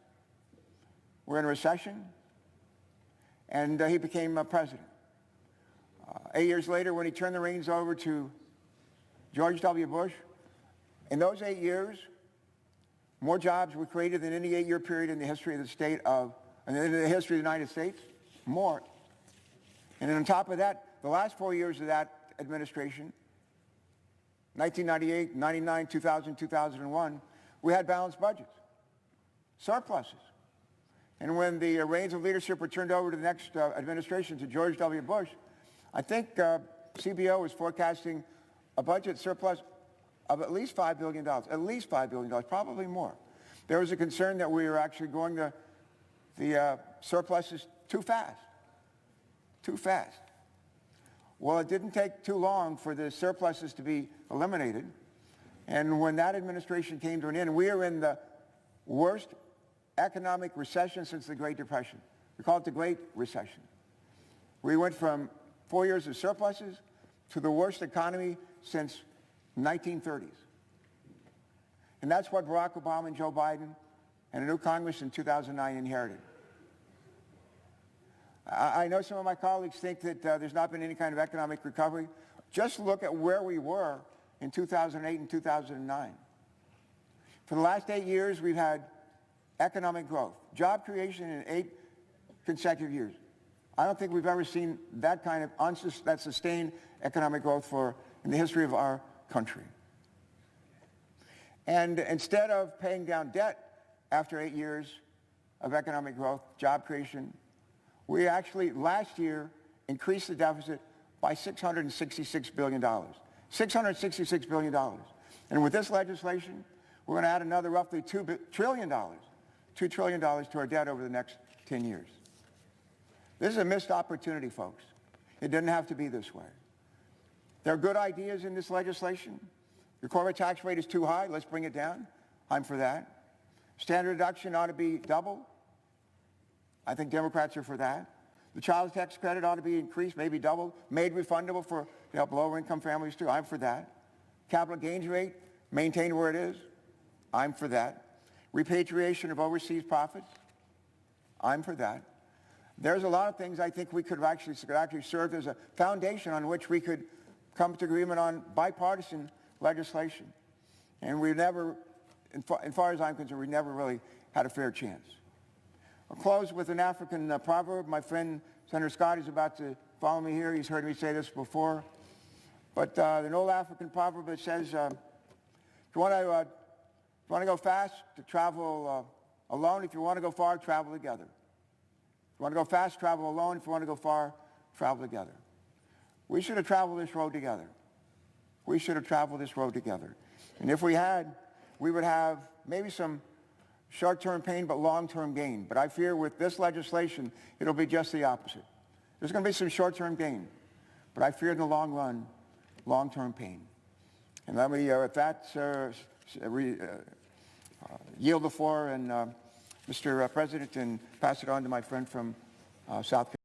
Speaker 9: We're in a recession, and he became president. 8 years later, when he turned the reins over to George W. Bush, in those 8 years, more jobs were created than any 8-year period in the history of the history of the United States. More. And then on top of that, the last 4 years of that administration, 1998, 99, 2000, 2001, we had balanced budgets, surpluses. And when the reins of leadership were turned over to the next administration, to George W. Bush, I think CBO was forecasting a budget surplus of at least $5 billion, probably more. There was a concern that we were actually going to the surpluses too fast. Well, it didn't take too long for the surpluses to be eliminated. And when that administration came to an end, we are in the worst economic recession since the Great Depression. We call it the Great Recession. We went from 4 years of surpluses to the worst economy since 1930s. And that's what Barack Obama and Joe Biden and a new Congress in 2009 inherited. I know some of my colleagues think that there's not been any kind of economic recovery. Just look at where we were in 2008 and 2009. For the last 8 years, we've had economic growth, job creation in 8 consecutive years. I don't think we've ever seen that kind of that sustained economic growth in the history of our country. And instead of paying down debt after 8 years of economic growth, job creation, we actually last year increased the deficit by $666 billion. $666 billion. And with this legislation, we're going to add another roughly $2 trillion to our debt over the next 10 years. This is a missed opportunity, folks. It didn't have to be this way. There are good ideas in this legislation. Your corporate tax rate is too high. Let's bring it down. I'm for that. Standard deduction ought to be double. I think Democrats are for that. The child tax credit ought to be increased, maybe doubled, made refundable for lower income families too. I'm for that. Capital gains rate maintained where it is. I'm for that. Repatriation of overseas profits. I'm for that. There's a lot of things I think we could actually serve as a foundation on which we could come to agreement on bipartisan legislation. And we never, as far as I'm concerned, we never really had a fair chance. I'll close with an African proverb. My friend Senator Scott is about to follow me here. He's heard me say this before. But an old African proverb that says, if you want to go fast, to travel alone. If you want to go far, travel together. If you want to go fast, travel alone. If you want to go far, travel together. We should have traveled this road together. We should have traveled this road together. And if we had, we would have maybe some short-term pain, but long-term gain. But I fear with this legislation, it'll be just the opposite. There's going to be some short-term gain, but I fear in the long run, long-term pain. And let me, with that, yield the floor, and Mr. President, and pass it on to my friend from South Carolina.